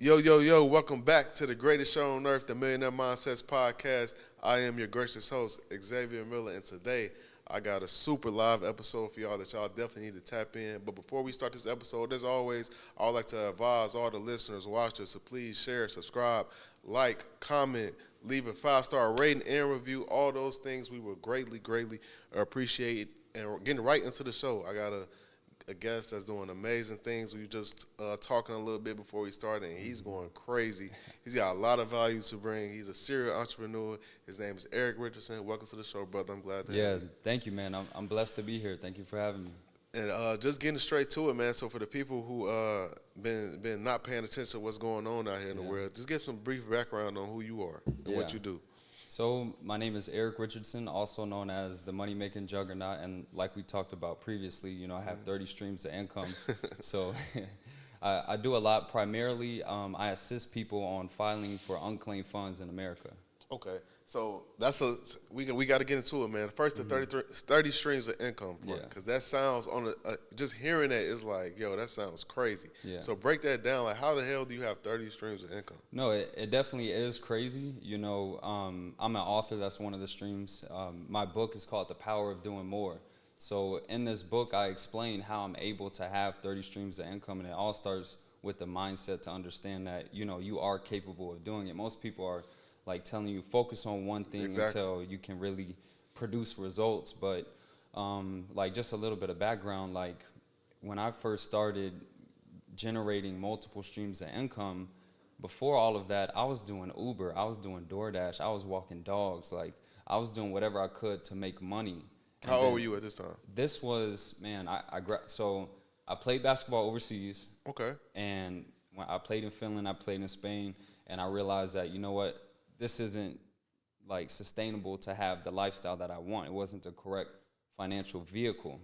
Yo, yo, yo, welcome back to the greatest show on earth, the Millionaire Mindsets Podcast. I am your gracious host, Xavier Miller, and today I got a super live episode for y'all that y'all definitely need to tap in. But before we start this episode, as always, I would like to advise all the listeners, watchers, to please share, subscribe, like, comment, leave a 5-star rating and review. All those things we would greatly, greatly appreciate. And getting right into the show, I got a guest that's doing amazing things. We were just talking a little bit before we started, and he's going crazy. He's got a lot of value to bring. He's a serial entrepreneur. His name is Eric Richardson. Welcome to the show, brother. I'm glad to have you. Thank you, man. I'm blessed to be here. Thank you for having me. And just getting straight to it, man. So for the people who been not paying attention to what's going on out here in the world, just give some brief background on who you are and what you do. So my name is Eric Richardson, also known as the money-making juggernaut, and like we talked about previously, I have 30 streams of income. So I do a lot. Primarily, I assist people on filing for unclaimed funds in America. Okay, so we got to get into it, man. First, the 30 streams of income part, because that sounds just hearing that is like, yo, that sounds crazy. Yeah. So break that down. Like, how the hell do you have 30 streams of income? No, it definitely is crazy. I'm an author. That's one of the streams. My book is called The Power of Doing More. So in this book, I explain how I'm able to have 30 streams of income, and it all starts with the mindset to understand that, you are capable of doing it. Most people are like telling you focus on one thing until you can really produce results. But like just a little bit of background, like when I first started generating multiple streams of income, before all of that, I was doing Uber, I was doing DoorDash, I was walking dogs, like I was doing whatever I could to make money. How old were you at this time? This was, man, so I played basketball overseas. Okay. And when I played in Finland, I played in Spain, and I realized that, you know what, this isn't like sustainable to have the lifestyle that I want. It wasn't the correct financial vehicle.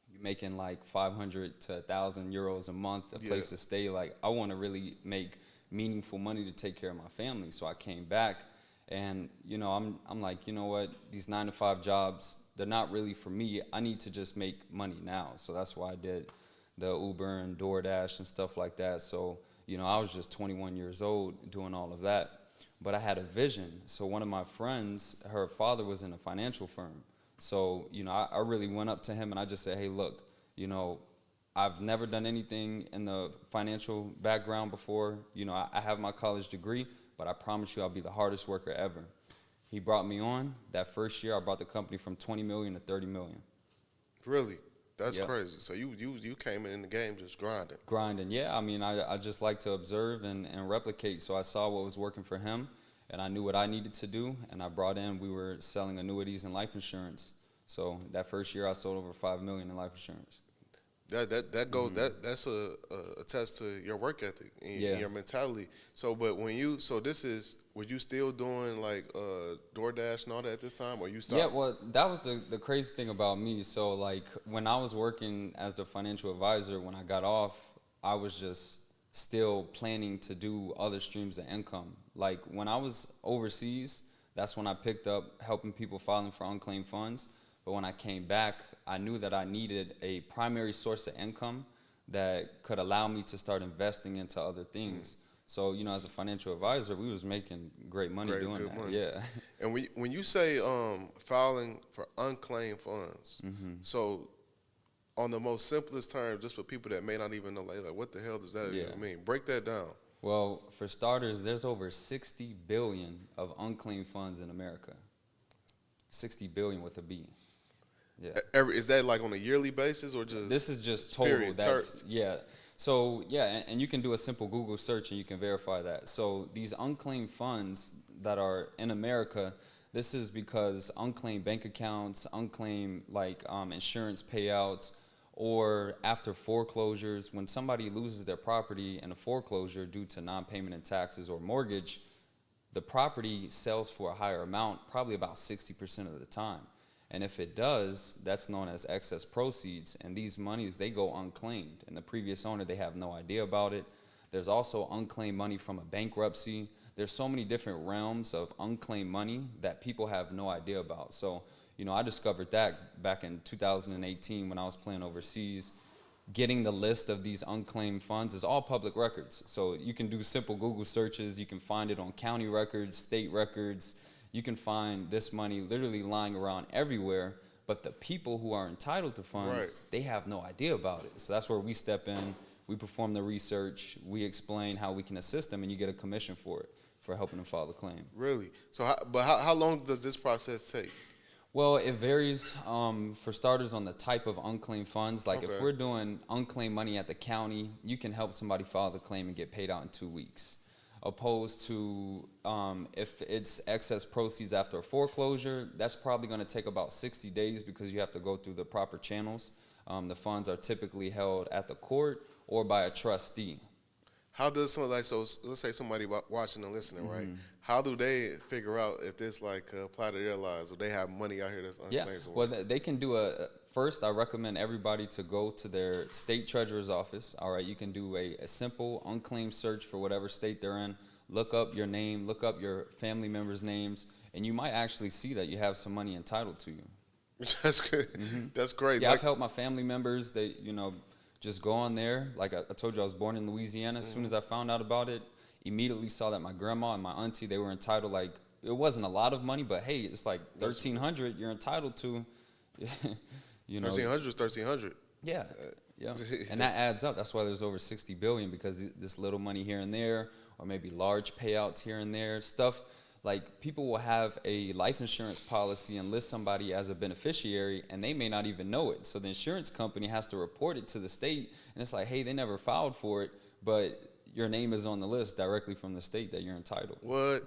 You're making like 500 to 1,000 euros a month, a place to stay. Like, I want to really make meaningful money to take care of my family. So I came back, and I'm like, you know what, these 9-to-5 jobs, they're not really for me. I need to just make money now. So that's why I did the Uber and DoorDash and stuff like that. So I was just 21 years old doing all of that. But I had a vision. So one of my friends, her father was in a financial firm. So, I really went up to him and I just said, hey, look, I've never done anything in the financial background before. I have my college degree, but I promise you I'll be the hardest worker ever. He brought me on. That first year, I brought the company from 20 million to 30 million. Really? That's crazy. So you came in the game just grinding. Grinding, yeah. I mean, I just like to observe and replicate. So I saw what was working for him, and I knew what I needed to do. And I brought in, we were selling annuities and life insurance. So that first year, I sold over 5 million in life insurance. That goes that's a test to your work ethic and your mentality. So, but were you still doing like DoorDash and all that at this time, or you stopped? Yeah, well, that was the crazy thing about me. So like when I was working as the financial advisor, when I got off, I was just still planning to do other streams of income. Like when I was overseas, that's when I picked up helping people filing for unclaimed funds. But when I came back, I knew that I needed a primary source of income that could allow me to start investing into other things. So, as a financial advisor, we was making great money doing that. Money. Yeah. And when you say filing for unclaimed funds, so on the most simplest term, just for people that may not even know, like what the hell does that even mean? Break that down. Well, for starters, there's over 60 billion of unclaimed funds in America. 60 billion with a B. Yeah. Is that like on a yearly basis or just? This is just total. That's So and you can do a simple Google search and you can verify that. So these unclaimed funds that are in America, this is because unclaimed bank accounts, unclaimed insurance payouts, or after foreclosures, when somebody loses their property in a foreclosure due to non-payment of taxes or mortgage, the property sells for a higher amount, probably about 60% of the time. And if it does, that's known as excess proceeds. And these monies, they go unclaimed. And the previous owner, they have no idea about it. There's also unclaimed money from a bankruptcy. There's so many different realms of unclaimed money that people have no idea about. So, I discovered that back in 2018 when I was playing overseas. getting the list of these unclaimed funds is all public records. So you can do simple Google searches. You can find it on county records, state records. You can find this money literally lying around everywhere. But the people who are entitled to funds, they have no idea about it. So that's where we step in. We perform the research. We explain how we can assist them, and you get a commission for it, for helping them file the claim. Really? So, how long does this process take? Well, it varies, for starters, on the type of unclaimed funds. Like if we're doing unclaimed money at the county, you can help somebody file the claim and get paid out in 2 weeks. Opposed to if it's excess proceeds after a foreclosure, that's probably going to take about 60 days because you have to go through the proper channels. The funds are typically held at the court or by a trustee. How does somebody, so let's say somebody watching and listening, right? How do they figure out if this apply to their lives, or they have money out here that's unclaimed? Yeah, well, they can do first, I recommend everybody to go to their state treasurer's office. All right, you can do a simple unclaimed search for whatever state they're in. Look up your name, look up your family members' names, and you might actually see that you have some money entitled to you. That's good. That's great. Yeah, I've helped my family members. They, just go on there. Like I told you, I was born in Louisiana. As soon as I found out about it, immediately saw that my grandma and my auntie, they were entitled. Like, it wasn't a lot of money, but hey, it's like $1,300 you're entitled to. $1,300 is $1,300. Yeah, yeah, and that adds up. That's why there's over $60 billion, because this little money here and there, or maybe large payouts here and there, stuff. Like, people will have a life insurance policy and list somebody as a beneficiary, and they may not even know it. So the insurance company has to report it to the state, and it's like, hey, they never filed for it, but your name is on the list directly from the state that you're entitled. What?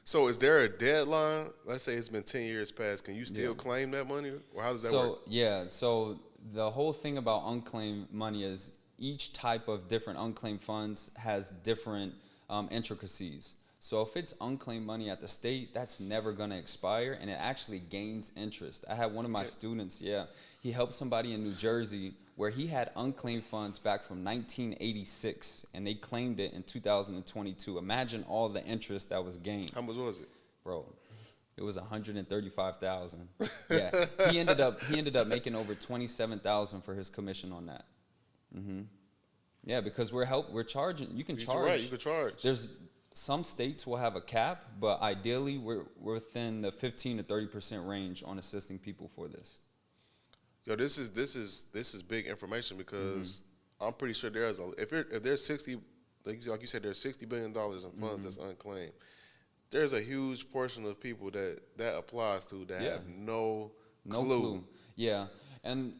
So is there a deadline? Let's say it's been 10 years past. Can you still claim that money? Or how does that work? Yeah, so the whole thing about unclaimed money is each type of different unclaimed funds has different intricacies. So if it's unclaimed money at the state, that's never going to expire, and it actually gains interest. I had one of my students, he helped somebody in New Jersey where he had unclaimed funds back from 1986, and they claimed it in 2022. Imagine all the interest that was gained. How much was it? Bro, it was $135,000. Yeah, he ended up making over $27,000 for his commission on that. Yeah, because we're charging. You can charge. Right, you can charge. There's some states will have a cap, but ideally we're within the 15 to 30% range on assisting people for this. Yo, this is big information, because I'm pretty sure if there's 60, like you said, there's $60 billion in funds that's unclaimed. There's a huge portion of people that applies to that have no clue. Yeah, and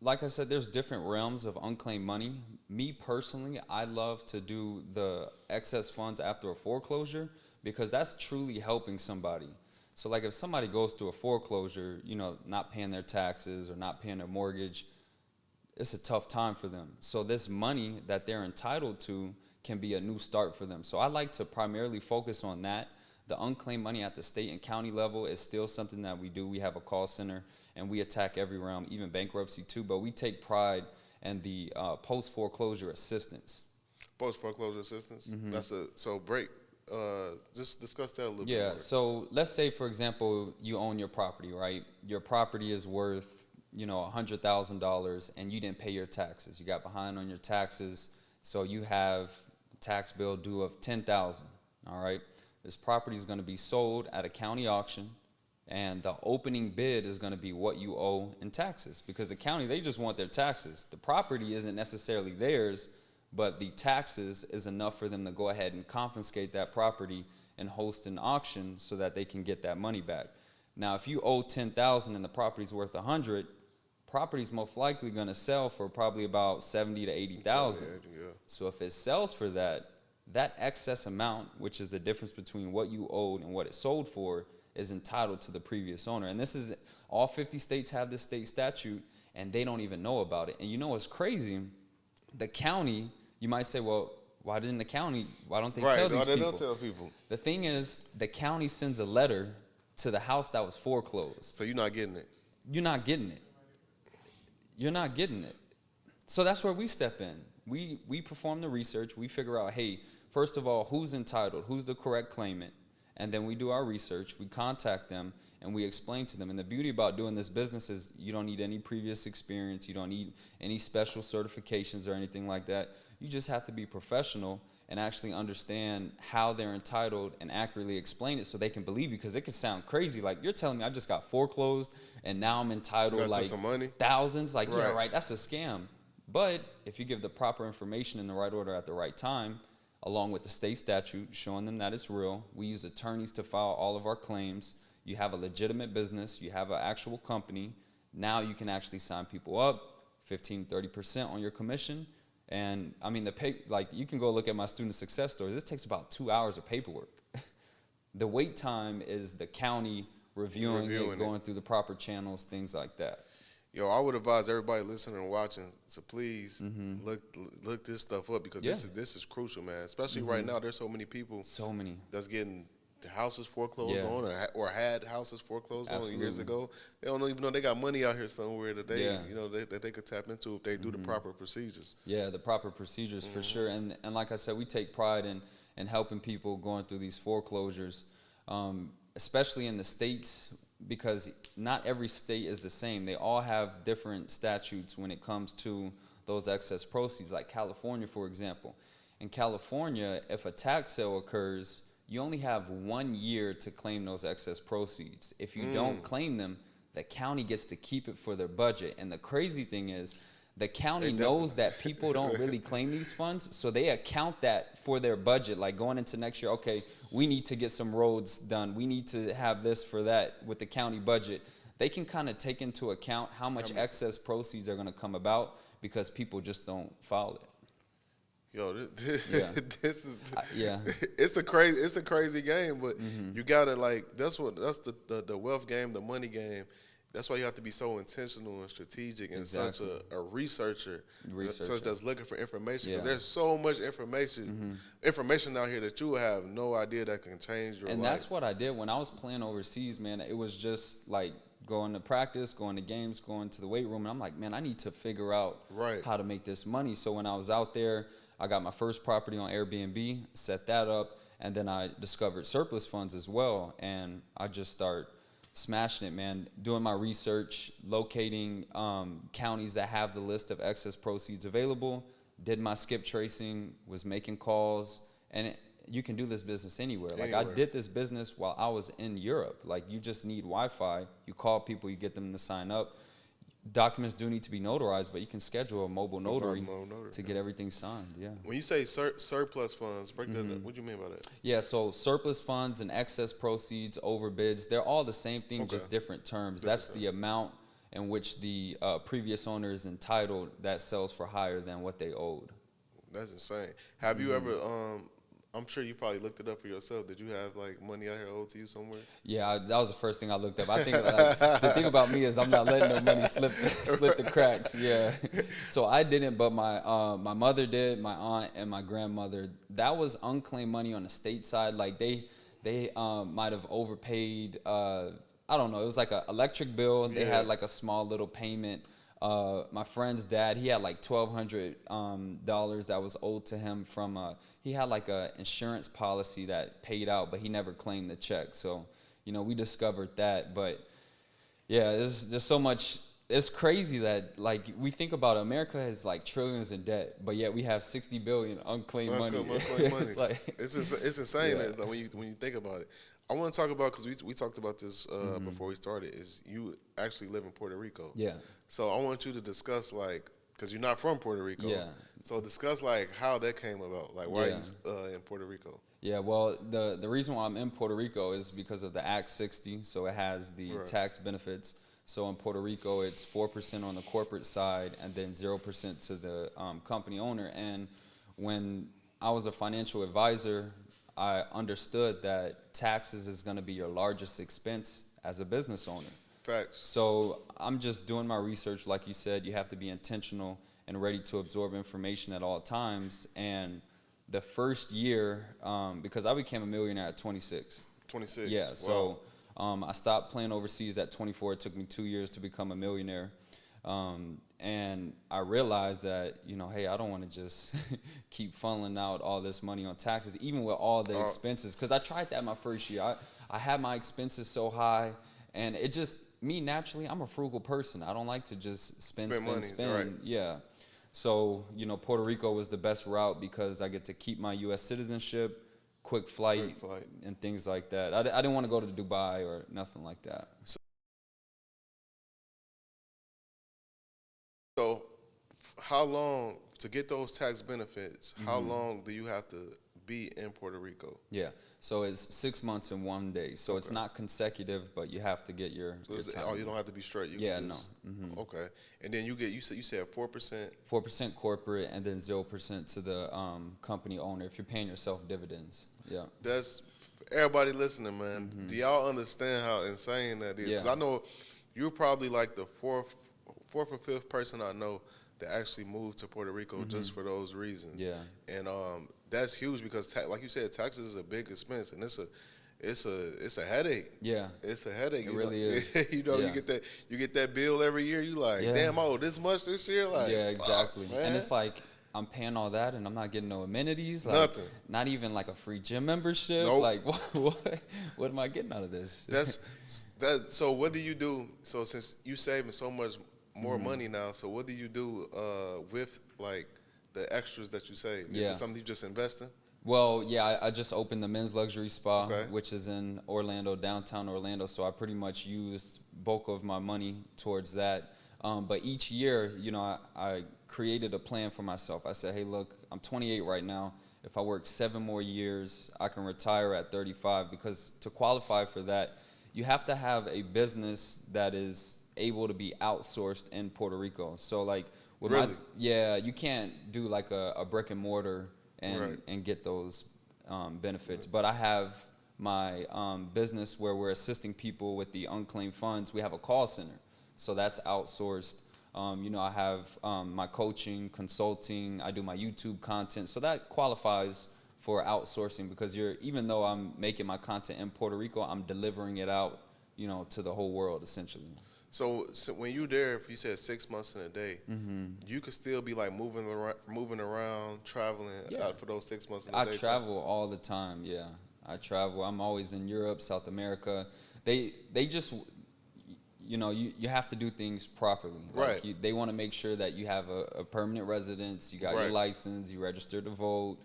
like I said, there's different realms of unclaimed money. Me personally, I love to do the excess funds after a foreclosure, because that's truly helping somebody. So like if somebody goes through a foreclosure, not paying their taxes or not paying their mortgage, it's a tough time for them. So this money that they're entitled to can be a new start for them. So I like to primarily focus on that. The unclaimed money at the state and county level is still something that we do. We have a call center, and we attack every realm, even bankruptcy too, but we take pride in the post-foreclosure assistance. Post-foreclosure assistance? Just discuss that a little bit more. Yeah, so let's say, for example, you own your property, right? Your property is worth, $100,000, and you didn't pay your taxes. You got behind on your taxes, so you have a tax bill due of $10,000, all right? This property is going to be sold at a county auction, and the opening bid is going to be what you owe in taxes, because the county, they just want their taxes. The property isn't necessarily theirs, but the taxes is enough for them to go ahead and confiscate that property and host an auction so that they can get that money back. Now, if you owe $10,000 and the property's worth $100,000, property's most likely going to sell for probably about $70,000 to $80,000. So if it sells for that excess amount, which is the difference between what you owed and what it sold for, is entitled to the previous owner. And this is, all 50 states have this state statute, and they don't even know about it. And you know what's crazy? The county, you might say, well, why don't they tell these people? They don't tell people. The thing is, the county sends a letter to the house that was foreclosed. So you're not getting it. You're not getting it. You're not getting it. So that's where we step in. We perform the research. We figure out, hey, first of all, who's entitled? Who's the correct claimant? And then we do our research, we contact them, and we explain to them. And the beauty about doing this business is you don't need any previous experience, you don't need any special certifications or anything like that. You just have to be professional and actually understand how they're entitled and accurately explain it so they can believe you, because it can sound crazy. Like, you're telling me I just got foreclosed and now I'm entitled like some money? Thousands. Like, yeah, right, that's a scam. But if you give the proper information in the right order at the right time, along with the state statute showing them that it's real, we use attorneys to file all of our claims. You have a legitimate business, you have an actual company. Now you can actually sign people up 15, 30% on your commission. And I mean, you can go look at my student success stories. This takes about 2 hours of paperwork. The wait time is the county reviewing it, going through the proper channels, things like that. Yo, I would advise everybody listening and watching to please look this stuff up, because this is crucial, man. Especially right now, there's so many people that's getting the houses foreclosed on or had houses foreclosed on years ago. They don't even know they got money out here somewhere that they could tap into if they do the proper procedures. Yeah, the proper procedures for sure. And like I said, we take pride in helping people going through these foreclosures, especially in the states, because not every state is the same. They all have different statutes when it comes to those excess proceeds. Like California, for example. In California, if a tax sale occurs, you only have 1 year to claim those excess proceeds. If you don't claim them, the county gets to keep it for their budget. And the crazy thing is, the county knows that people don't really claim these funds, so they account that for their budget. Like going into next year, okay, we need to get some roads done. We need to have this for that with the county budget. They can kind of take into account how much excess proceeds are going to come about because people just don't follow it. Yo, this is yeah. It's a crazy game, but you gotta that's the wealth game, the money game. That's why you have to be so intentional and strategic and such a researcher such that's looking for information, because there's so much information out here that you have no idea that can change your life. And that's what I did when I was playing overseas, man. It was just like going to practice, going to games, going to the weight room, and I'm like, man, I need to figure out how to make this money. So when I was out there, I got my first property on Airbnb, set that up, and then I discovered surplus funds as well, and I just start smashing it, man. Doing my research, locating counties that have the list of excess proceeds available, did my skip tracing, was making calls, and you can do this business anywhere. Like, I did this business while I was in Europe. Like, you just need Wi-Fi. You call people, you get them to sign up. Documents do need to be notarized, but you can schedule a mobile notary to get everything signed. Yeah. When you say surplus funds, break that up. What do you mean by that? Yeah, so surplus funds and excess proceeds, overbids, they're all the same thing, just different terms. That's the amount in which the previous owner is entitled that sells for higher than what they owed. That's insane. Have you ever I'm sure you probably looked it up for yourself. Did you have money out here owed to you somewhere? Yeah, that was the first thing I looked up. I think the thing about me is I'm not letting no money slip the cracks. Yeah, so I didn't, but my mother did, my aunt and my grandmother. That was unclaimed money on the state side. Like they might have overpaid. I don't know. It was like an electric bill. They had like a small little payment. My friend's dad, he had like $1,200 that was owed to him from he had like a insurance policy that paid out, but he never claimed the check. So, we discovered that. But yeah, there's so much. It's crazy that we think about it, America has like trillions in debt, but yet we have 60 billion unclaimed money. It's insane when you think about it. I want to talk about, because we talked about this before we started, is you actually live in Puerto Rico. Yeah. So I want you to discuss, because you're not from Puerto Rico. Yeah. So discuss, how that came about. Why are you in Puerto Rico? Yeah, well, the reason why I'm in Puerto Rico is because of the Act 60, so it has the tax benefits. So in Puerto Rico, it's 4% on the corporate side and then 0% to the company owner. And when I was a financial advisor, I understood that taxes is going to be your largest expense as a business owner. Facts. So I'm just doing my research. Like you said, you have to be intentional and ready to absorb information at all times. And the first year, because I became a millionaire at 26. 26. Yeah, so I stopped playing overseas at 24. It took me 2 years to become a millionaire. And I realized that, hey, I don't want to just keep funneling out all this money on taxes, even with all the expenses. Because I tried that my first year. I had my expenses so high, and it just, me naturally, I'm a frugal person. I don't like to just spend money, right. Yeah. So, Puerto Rico was the best route because I get to keep my U.S. citizenship, quick flight, and things like that. I didn't want to go to Dubai or nothing like that. So, how long to get those tax benefits? How long do you have to be in Puerto Rico? Yeah, so it's 6 months and 1 day. So it's not consecutive, but you have to get your. So you don't have to be straight. Okay, and then you said 4%. 4% corporate, and then 0% to the company owner if you're paying yourself dividends. Yeah. That's everybody listening, man. Do y'all understand how insane that is? Because I know you're probably like the fourth or fifth person I know that actually moved to Puerto Rico just for those reasons. Yeah. And that's huge because, like you said, taxes is a big expense, and it's a headache. Yeah. It's a headache. It really is. You get that bill every year. You like, damn, I owe this much this year. Like, yeah, exactly. And it's like, I'm paying all that and I'm not getting no amenities. Like, nothing. Not even like a free gym membership. Nope. Like, what am I getting out of this? So what do you do? So since you saving so much more money now, so what do you do with like the extras that you save? Is it something you just invest in? Well, yeah, I just opened the men's luxury spa, which is in Orlando, downtown Orlando. So I pretty much used bulk of my money towards that. But each year, I created a plan for myself. I said, hey, look, I'm 28 right now. If I work 7 more years, I can retire at 35. Because to qualify for that, you have to have a business that is able to be outsourced in Puerto Rico. So like, you can't do like a brick and mortar and get those benefits. But I have my business where we're assisting people with the unclaimed funds. We have a call center, so that's outsourced. I have my coaching, consulting. I do my YouTube content, so that qualifies for outsourcing because even though I'm making my content in Puerto Rico, I'm delivering it out, to the whole world essentially. So when you there, if you said 6 months in a day, you could still be like moving around, traveling for those 6 months in a day. I travel all the time. Yeah, I travel. I'm always in Europe, South America. They just, you have to do things properly. Right. Like they want to make sure that you have a permanent residence. You got your license. You register to vote.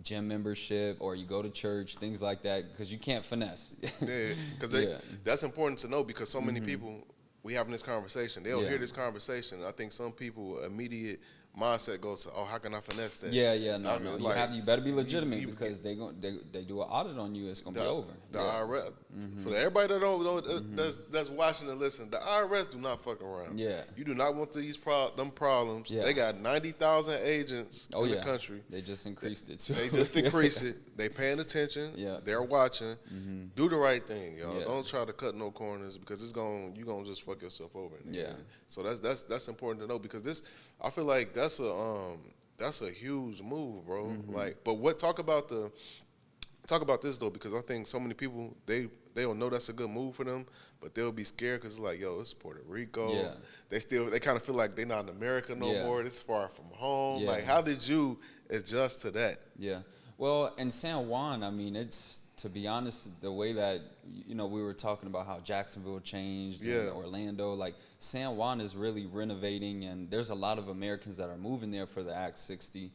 Gym membership, or you go to church, things like that, because you can't finesse. Because that's important to know because so many people, we having this conversation, they'll hear this conversation. I think some people immediate mindset goes to, oh, how can I finesse that? No. Like, you better be legitimate because they do an audit on you. It's gonna be over. The IRS, for everybody that don't know, that's watching and listening, the IRS do not fuck around. Yeah, you do not want them problems. Yeah. They got 90,000 agents in the country. They just increased it too. They just increased it. They paying attention. Yeah, they're watching. Do the right thing, y'all. Yeah. Don't try to cut no corners because you're gonna just fuck yourself over. So that's important to know because I feel like that's a huge move, bro. Like, but talk about this though, because I think so many people they don't know that's a good move for them, but they'll be scared because it's like, yo, it's Puerto Rico. Yeah. They kind of feel like they're not in America no more. It's far from home. Yeah. Like, how did you adjust to that? Yeah. Well, in San Juan, I mean, it's, to be honest, the way that, we were talking about how Jacksonville changed and Orlando, like San Juan is really renovating, and there's a lot of Americans that are moving there for the Act 60.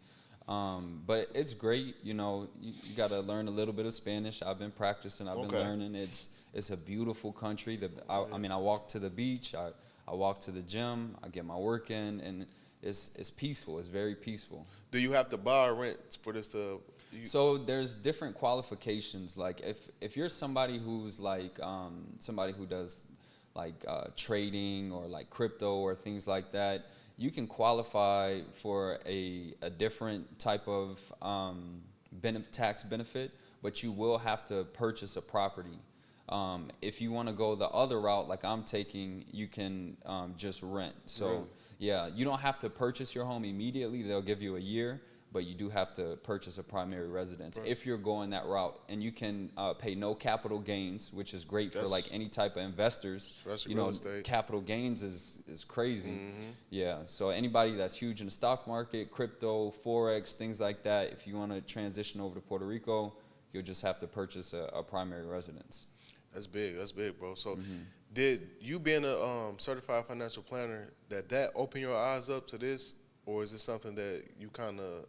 But it's great, you got to learn a little bit of Spanish. I've been practicing, I've been learning. It's a beautiful country. I walk to the beach, I walk to the gym, I get my work in, and it's peaceful. It's very peaceful. Do you have to buy or rent for this to? So there's different qualifications. Like if you're somebody who's like somebody who does like trading or like crypto or things like that, you can qualify for a different type of tax benefit, but you will have to purchase a property. If you want to go the other route, like I'm taking, you can just rent. So you don't have to purchase your home immediately. They'll give you a year. but you do have to purchase a primary residence if you're going that route. And you can pay no capital gains, which is great for like any type of investors. Especially You real know, estate. capital gains is crazy. Yeah, so anybody that's huge in the stock market, crypto, forex, things like that, if you want to transition over to Puerto Rico, you'll just have to purchase a primary residence. That's big, bro. So, did you being a certified financial planner that open your eyes up to this, or is it something that you kind of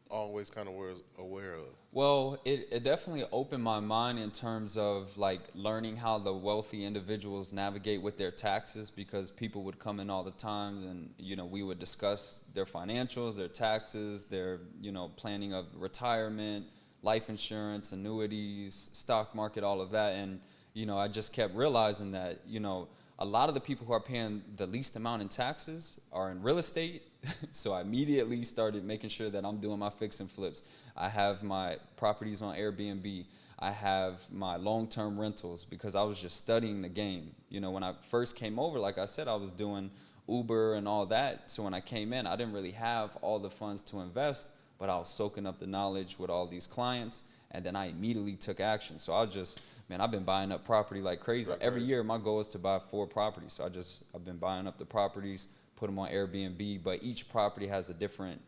always kind of were aware of? Well, it definitely opened my mind in terms of like learning how the wealthy individuals navigate with their taxes, because people would come in all the time and, you know, we would discuss their financials, their taxes, their, you know, planning of retirement, life insurance, annuities, stock market, all of that. And, you know, I just kept realizing that, you know, a lot of the people who are paying the least amount in taxes are in real estate. So I immediately started making sure that I'm doing my fix and flips. I have my properties on Airbnb. I have my long-term rentals, because I was just studying the game. You know, when I first came over, like I said, I was doing Uber and all that. So when I came in, I didn't really have all the funds to invest, but I was soaking up the knowledge with all these clients, and then I immediately took action. So I just, man, I've been buying up property like crazy. Like every year, my goal is to buy 4 properties. So I've been buying up the properties, put them on Airbnb, but each property has a different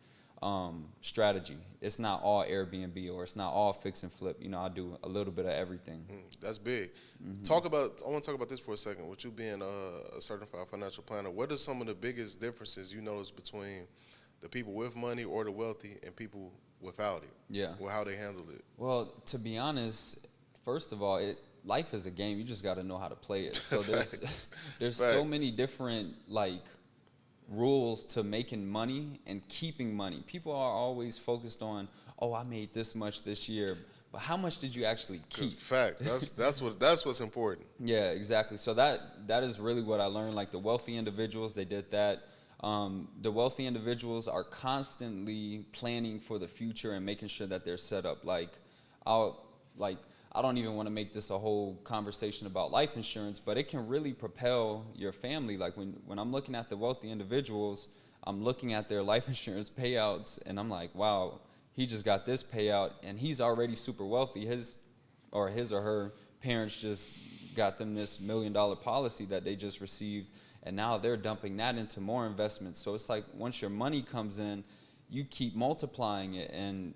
strategy. It's not all Airbnb, or it's not all fix and flip. You know, I do a little bit of everything. That's big. I want to talk about this for a second. With you being a certified financial planner, what are some of the biggest differences you notice between the people with money or the wealthy and people without it? Yeah. Or how they handle it? Well, to be honest, first of all, life is a game. You just got to know how to play it. So there's so many different like rules to making money and keeping money. People are always focused on, oh, I made this much this year, but how much did you actually keep? Facts. That's what's important. Yeah, exactly. So that is really what I learned. Like the wealthy individuals, they did that. The wealthy individuals are constantly planning for the future and making sure that they're set up. I don't even want to make this a whole conversation about life insurance, but it can really propel your family. Like when I'm looking at the wealthy individuals, I'm looking at their life insurance payouts, and I'm like, wow, he just got this payout, and he's already super wealthy. His or her parents just got them this $1 million policy that they just received, and now they're dumping that into more investments. So it's like once your money comes in, you keep multiplying it, and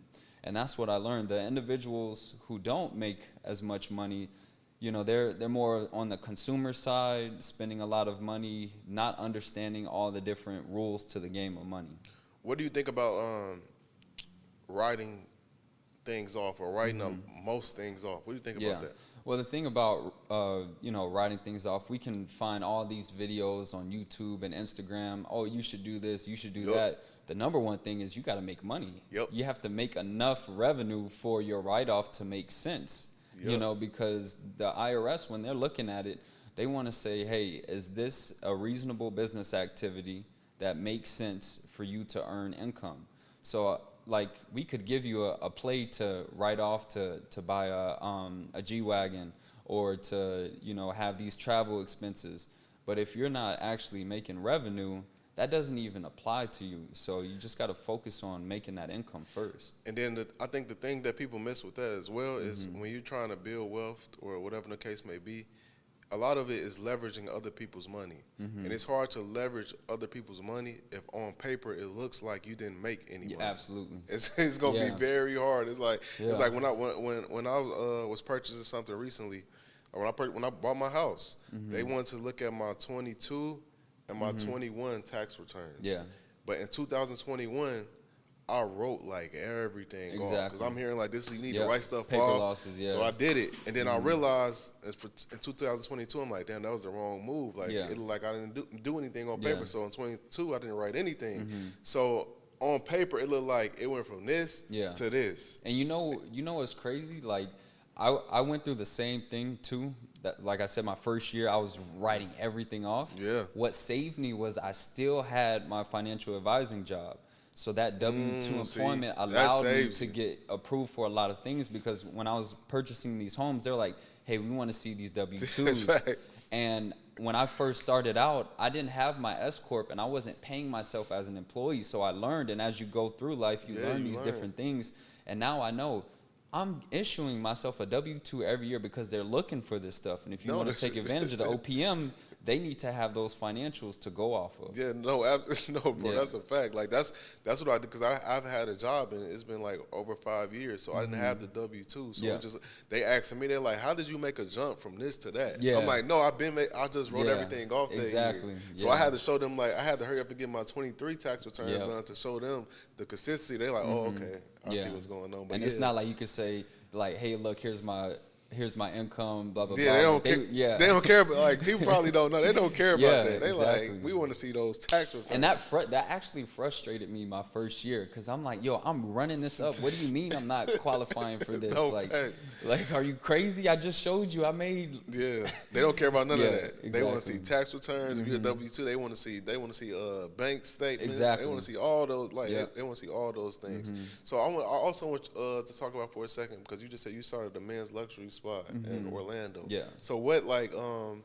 that's what I learned. The individuals who don't make as much money, you know, they're more on the consumer side, spending a lot of money, not understanding all the different rules to the game of money. What do you think about writing things off, or writing most things off? What do you think about that? Well, the thing about, writing things off, we can find all these videos on YouTube and Instagram. Oh, you should do this, you should do that. The number one thing is you got to make money. You have to make enough revenue for your write-off to make sense, you know, because the IRS, when they're looking at it, they want to say, hey, is this a reasonable business activity that makes sense for you to earn income? So, like, we could give you a play to write off to buy a G-Wagon, or to, you know, have these travel expenses. But if you're not actually making revenue, that doesn't even apply to you. So you just got to focus on making that income first. And then I think the thing that people miss with that as well is when you're trying to build wealth, or whatever the case may be, a lot of it is leveraging other people's money. And it's hard to leverage other people's money if on paper it looks like you didn't make any money. Absolutely. It's going to be very hard. It's like when I was purchasing something recently, or when I bought my house, they wanted to look at my 22 and my 21 tax returns. But in 2021, I wrote like everything off, because I'm hearing like this, you need to write stuff paper off. Losses, So I did it, and then I realized in 2022, I'm like, damn, that was the wrong move. Like it looked like I didn't do anything on paper. So in 22, I didn't write anything. So on paper, it looked like it went from this to this. And you know what's crazy? Like I went through the same thing too. That, like I said, my first year, I was writing everything off. What saved me was I still had my financial advising job. So that W-2 employment that allowed me saves to you. get approved for a lot of things, because when I was purchasing these homes, they're like, hey, we want to see these W-2s. Facts. And when I first started out, I didn't have my S Corp and I wasn't paying myself as an employee. So I learned, and as you go through life, you learn these different things. And now I know I'm issuing myself a W-2 every year because they're looking for this stuff. And if you want to take advantage of the OPM, they need to have those financials to go off of. Yeah, no, no, bro, that's a fact. Like that's what I did, because I've had a job and it's been like over 5 years, so I didn't have the W-2. So it just, they asking me, they're like, "How did you make a jump from this to that?" Yeah. I'm like, "No, I just wrote everything off that exactly. year." So I had to show them, like, I had to hurry up and get my 23 tax returns done to show them the consistency. They're like, "Oh, okay, I see what's going on." But and it's not like you could say, like, "Hey, look, here's my income, blah blah yeah, blah." they don't care. They don't care, but like people probably don't know. They don't care about that. They exactly. like, we want to see those tax returns. And that actually frustrated me my first year, because I'm like, yo, I'm running this up. What do you mean I'm not qualifying for this? No like, facts. like, are you crazy? I just showed you I made. Yeah, they don't care about none of that. Exactly. They want to see tax returns. If you're a W-2, they want to see bank statements. They want to see all those, like they want to see all those things. So I also want to talk about for a second, because you just said you started the men's luxury spa in Orlando. Yeah. So what, like, I'm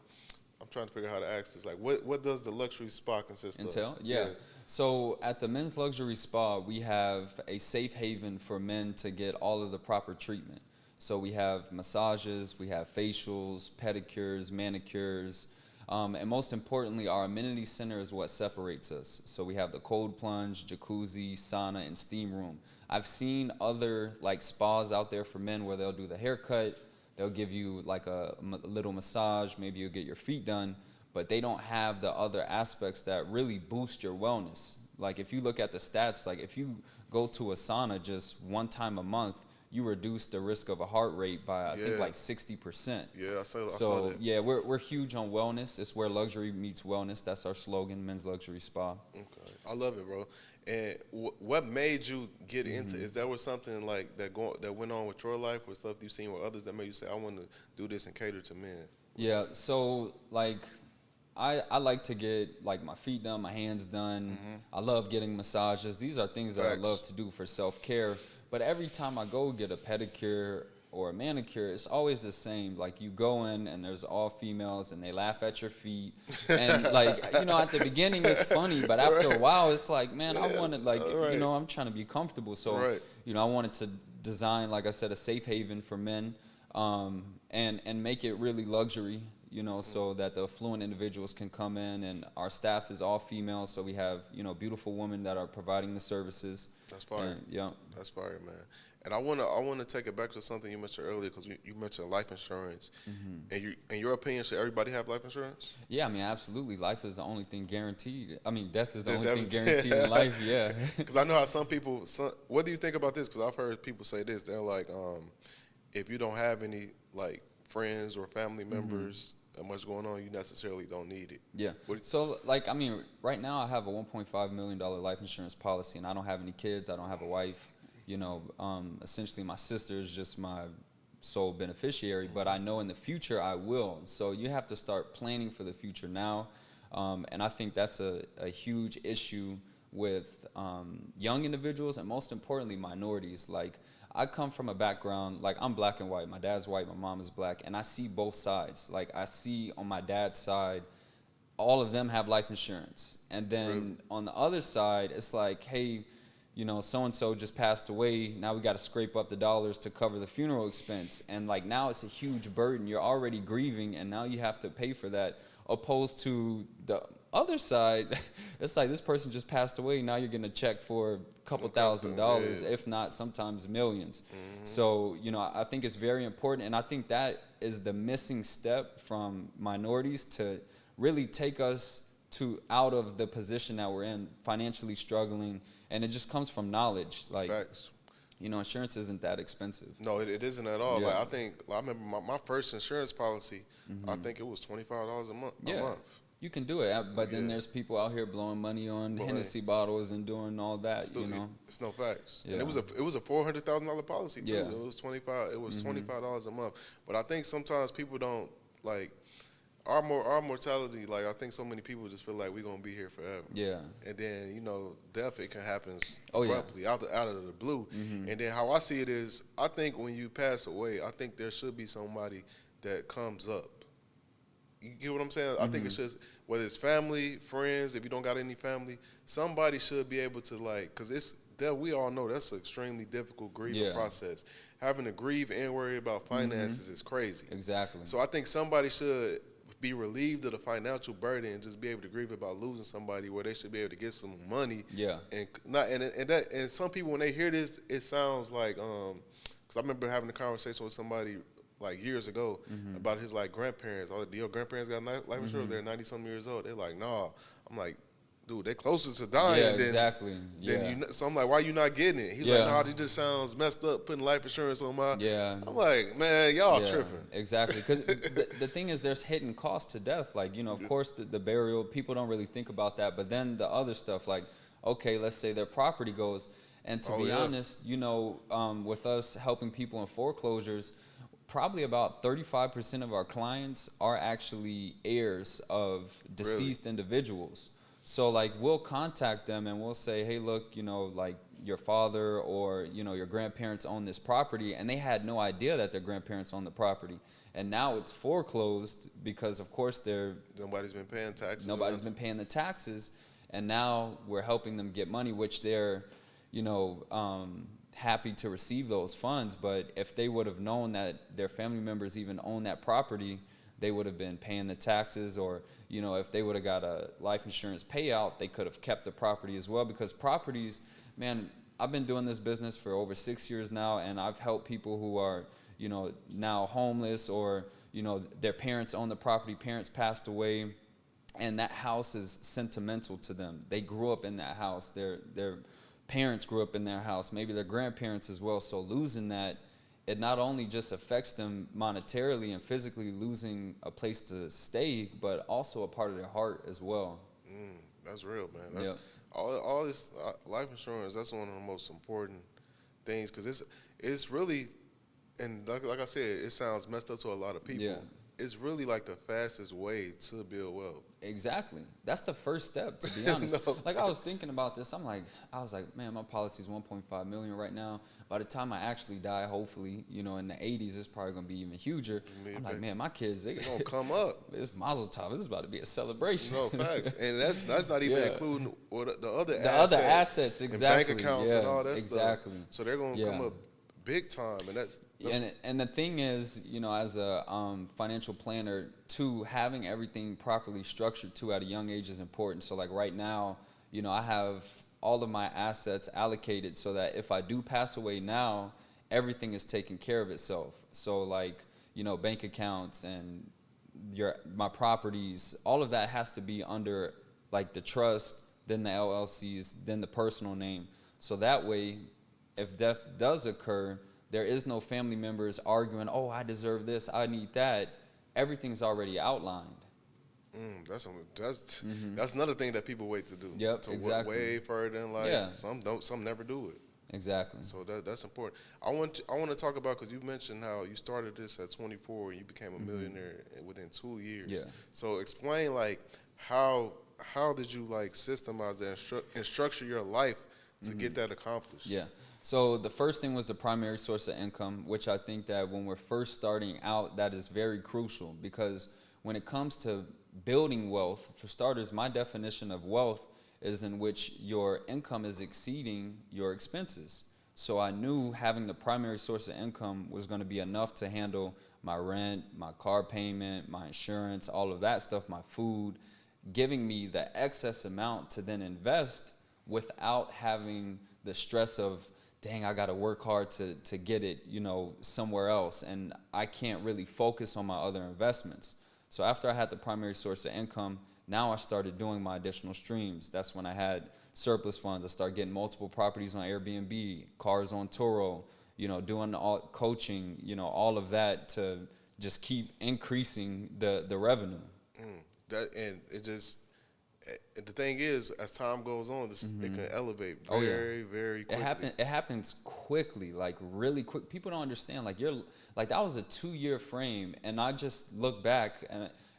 trying to figure out how to ask this. Like, what does the luxury spa consist of? Yeah. So at the men's luxury spa, we have a safe haven for men to get all of the proper treatment. So we have massages, we have facials, pedicures, manicures, and most importantly, our amenity center is what separates us. So we have the cold plunge, jacuzzi, sauna, and steam room. I've seen other like spas out there for men where they'll do the haircut, they'll give you like a little massage, maybe you'll get your feet done, but they don't have the other aspects that really boost your wellness. Like if you look at the stats, like if you go to a sauna just one time a month, you reduce the risk of a heart rate by I think like 60%. Yeah, I saw that. Yeah, we're huge on wellness. It's where luxury meets wellness. That's our slogan, Men's Luxury Spa. Okay, I love it, bro. And what made you get into? Is there was something like that went on with your life, with stuff you've seen with others, that made you say, "I want to do this and cater to men"? Yeah, so like I like to get like my feet done, my hands done. I love getting massages. These are things that I love to do for self-care. But every time I go get a pedicure or a manicure, it's always the same. Like you go in and there's all females and they laugh at your feet. And like, you know, at the beginning it's funny, but after a while it's like, man, I wanted like, you know, I'm trying to be comfortable. So, you know, I wanted to design, like I said, a safe haven for men, and make it really luxury, you know, so that the affluent individuals can come in, and our staff is all female. So we have, you know, beautiful women that are providing the services. That's fire. Yeah. That's fire, man. And I wanna take it back to something you mentioned earlier, because you mentioned life insurance. And in your opinion, should everybody have life insurance? Yeah, I mean, absolutely. Life is the only thing guaranteed. I mean, death is the only thing guaranteed in life. Yeah. Because I know how some people. What do you think about this? Because I've heard people say this. They're like, if you don't have any like friends or family members and much going on, you necessarily don't need it. Yeah. So, like, I mean, right now I have a $1.5 million life insurance policy, and I don't have any kids. I don't have a wife. You know, essentially my sister is just my sole beneficiary, but I know in the future I will. So you have to start planning for the future now. And I think that's a huge issue with young individuals, and most importantly, minorities. Like, I come from a background, like I'm black and white. My dad's white, my mom is black, and I see both sides. Like I see on my dad's side, all of them have life insurance. And then on the other side, it's like, hey, you know, so-and-so just passed away. Now we got to scrape up the dollars to cover the funeral expense. And like now it's a huge burden. You're already grieving, and now you have to pay for that. Opposed to the other side, it's like this person just passed away. Now you're getting a check for a couple $1,000s, if not sometimes millions. So, you know, I think it's very important. And I think that is the missing step from minorities to really take us out of the position that we're in, financially struggling. And it just comes from knowledge. Like, Facts. You know, insurance isn't that expensive. No, it isn't at all. Yeah. Like I remember my first insurance policy. I think it was $25 a month. You can do it, but then there's people out here blowing money on Hennessy bottles and doing all that. You know, it's no facts. Yeah. And it was a $400,000 policy too. Yeah. It was $25 a month. But I think sometimes people don't like. our mortality, like I think so many people just feel like we're gonna be here forever. Yeah. And then death, it can happen Oh, yeah. abruptly out of the blue. And then how I see it is, I think when you pass away, I think there should be somebody that comes up. You get what I'm saying? I think it's just, whether it's family, friends, if you don't got any family, somebody should be able to, like, because it's that, we all know that's an extremely difficult grieving process. Having to grieve and worry about finances is crazy. Exactly. So I think somebody should be relieved of the financial burden and just be able to grieve about losing somebody, where they should be able to get some money. Yeah. And not and some people, when they hear this, it sounds like because I remember having a conversation with somebody like years ago about his like grandparents. Oh, your grandparents got life insurance? They're 90-something years old. They're like, nah. I'm like, dude, they're closest to dying. Yeah, exactly. So I'm like, why you not getting it? He's like, nah, it just sounds messed up putting life insurance on my. Yeah. I'm like, man, y'all tripping. Exactly. Because the thing is, there's hidden costs to death. Like, of course, the burial, people don't really think about that. But then the other stuff, like, okay, let's say their property goes. And to be honest, with us helping people in foreclosures, probably about 35% of our clients are actually heirs of deceased individuals. So, like, we'll contact them and we'll say, hey, look, like, your father or, your grandparents own this property, and they had no idea that their grandparents own the property. And now it's foreclosed because, of course, nobody's been paying taxes. Nobody's been paying the taxes, and now we're helping them get money, which they're, happy to receive those funds. But if they would have known that their family members even own that property, they would have been paying the taxes, or, if they would have got a life insurance payout, they could have kept the property as well. Because properties, man, I've been doing this business for over 6 years now, and I've helped people who are, now homeless, or, their parents own the property, parents passed away, and that house is sentimental to them. They grew up in that house. Their parents grew up in their house, maybe their grandparents as well. So losing that, it not only just affects them monetarily and physically, losing a place to stay, but also a part of their heart as well. That's real, man. That's all this life insurance. That's one of the most important things, because it's really, and like I said, it sounds messed up to a lot of people. Yeah. It's really like the fastest way to build wealth. Exactly. That's the first step, to be honest. Like, I was thinking about this. I was like, man, my policy is $1.5 million right now. By the time I actually die, hopefully, in the 80s, it's probably going to be even huger. I'm like, man, my kids, they're going to come up. It's Mazel Tov. This is about to be a celebration. No, facts. And that's not even including the other assets, exactly. And bank accounts and all that stuff. Exactly. So they're going to come up big time. And that's and the thing is, as a financial planner, too, having everything properly structured too at a young age is important. So, like, right now, I have all of my assets allocated so that if I do pass away now, everything is taken care of itself. So, like, bank accounts and my properties, all of that has to be under, like, the trust, then the LLCs, then the personal name. So that way, if death does occur, there is no family members arguing, oh, I deserve this, I need that. Everything's already outlined. That's another thing that people wait to do. Yep, to exactly. work way further in life. Yeah. Some never do it. Exactly. So that's important. I want to talk about, because you mentioned how you started this at 24 and you became a millionaire within 2 years. Yeah. So explain, like, how did you, like, systemize that and structure your life to get that accomplished? Yeah. So the first thing was the primary source of income, which I think that when we're first starting out, that is very crucial, because when it comes to building wealth, for starters, my definition of wealth is in which your income is exceeding your expenses. So I knew having the primary source of income was going to be enough to handle my rent, my car payment, my insurance, all of that stuff, my food, giving me the excess amount to then invest without having the stress of, dang, I got to work hard to get it, somewhere else, and I can't really focus on my other investments. So after I had the primary source of income, now I started doing my additional streams. That's when I had surplus funds. I started getting multiple properties on Airbnb, cars on Turo, doing all coaching, all of that to just keep increasing the revenue. The thing is, as time goes on, it can elevate very quickly. It happens quickly, like really quick. People don't understand. Like that was a 2-year frame, and I just look back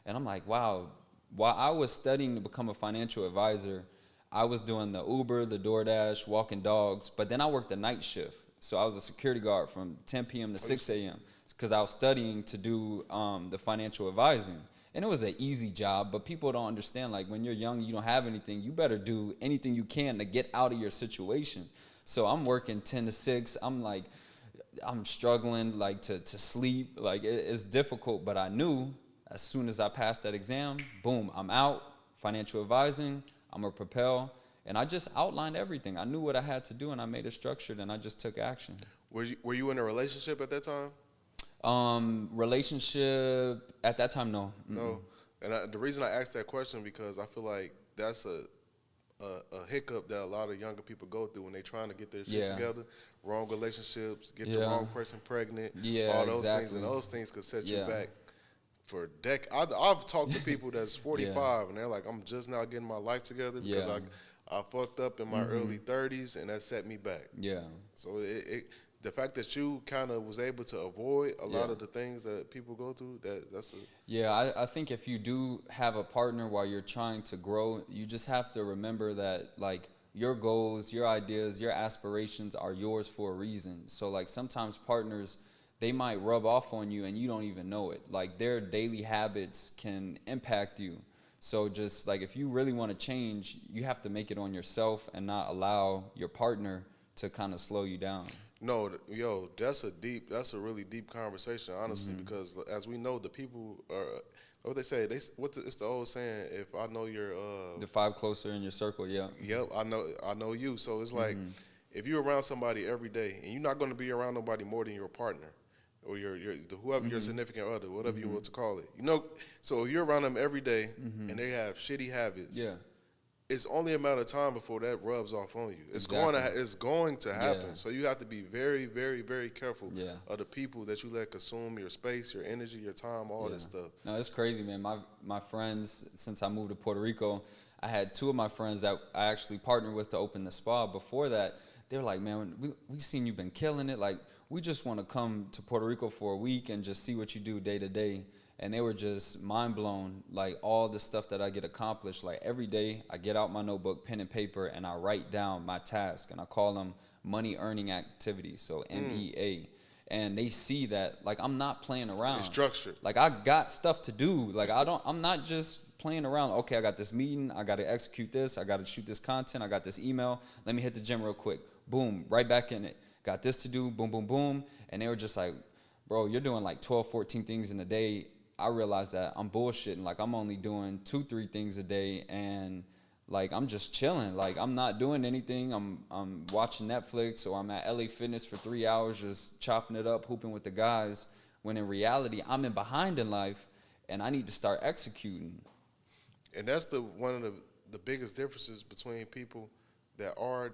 And I'm like, wow, while I was studying to become a financial advisor, I was doing the Uber, the DoorDash, walking dogs, but then I worked the night shift. So I was a security guard from 10 p.m. to 6 a.m. because I was studying to do the financial advising. And it was an easy job, but people don't understand, like, when you're young, you don't have anything, you better do anything you can to get out of your situation. So I'm working 10 to 6. I'm struggling, like, to sleep. Like, it's difficult, but I knew as soon as I passed that exam, boom, I'm out, financial advising, I'm going to propel. And I just outlined everything. I knew what I had to do, and I made it structured, and I just took action. Were you in a relationship at that time? Relationship at that time, no. No. And the reason I asked that question because I feel like that's a hiccup that a lot of younger people go through when they're trying to get their shit together. Wrong relationships, get the wrong person pregnant, all those things, and those things could set you back for decades. I've talked to people that's 45 and they're like, I'm just now getting my life together because I fucked up in my early 30s and that set me back. Yeah. So the fact that you kind of was able to avoid a lot of the things that people go through, that's a... Yeah, I think if you do have a partner while you're trying to grow, you just have to remember that, like, your goals, your ideas, your aspirations are yours for a reason. So, like, sometimes partners, they might rub off on you and you don't even know it. Like, their daily habits can impact you. So just, like, if you really want to change, you have to make it on yourself and not allow your partner to kind of slow you down. No, yo, that's a really deep conversation, honestly, because as we know, the people are, what they say, it's the old saying, if I know your the 5 closer in your circle, Yep, I know you. So it's like, if you're around somebody every day, and you're not going to be around nobody more than your partner, or whoever your significant other, whatever you want to call it. You know, so if you're around them every day, and they have shitty habits, it's only a matter of time before that rubs off on you. It's going to happen. Yeah. So you have to be very, very, very careful of the people that you let consume your space, your energy, your time, all this stuff. No, it's crazy, man. My friends, since I moved to Puerto Rico, I had 2 of my friends that I actually partnered with to open the spa. Before that, they were like, man, we seen you been killing it. Like, we just want to come to Puerto Rico for a week and just see what you do day to day. And they were just mind blown, like, all the stuff that I get accomplished. Like, every day I get out my notebook, pen and paper, and I write down my task, and I call them money earning activities, so MEA. And they see that, like, I'm not playing around. It's structured. Like, I got stuff to do. Like, I'm not just playing around. Okay, I got this meeting, I got to execute this, I got to shoot this content, I got this email. Let me hit the gym real quick. Boom, right back in it. Got this to do, boom, boom, boom. And they were just like, bro, you're doing like 12, 14 things in a day. I realized that I'm bullshitting. Like, I'm only doing 2, 3 things a day, and, like, I'm just chilling. Like, I'm not doing anything. I'm watching Netflix, or I'm at LA Fitness for 3 hours just chopping it up, hooping with the guys, when in reality, I'm behind in life, and I need to start executing. And that's one of the biggest differences between people that are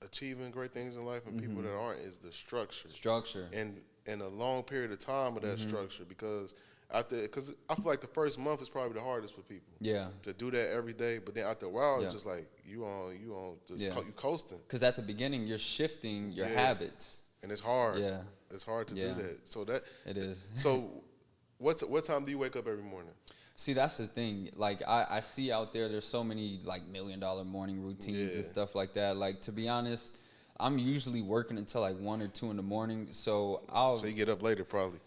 achieving great things in life and people that aren't, is the structure. And a long period of time of that structure, because I feel like the first month is probably the hardest for people. Yeah. To do that every day, but then after a while, it's just like you coasting. Because at the beginning, you're shifting your habits, and it's hard. Yeah. It's hard to do that. So it is. So, what time do you wake up every morning? See, that's the thing. Like, I see out there's so many, like, $1 million morning routines and stuff like that. Like, to be honest, I'm usually working until like 1 or 2 in the morning. So you get up later, probably.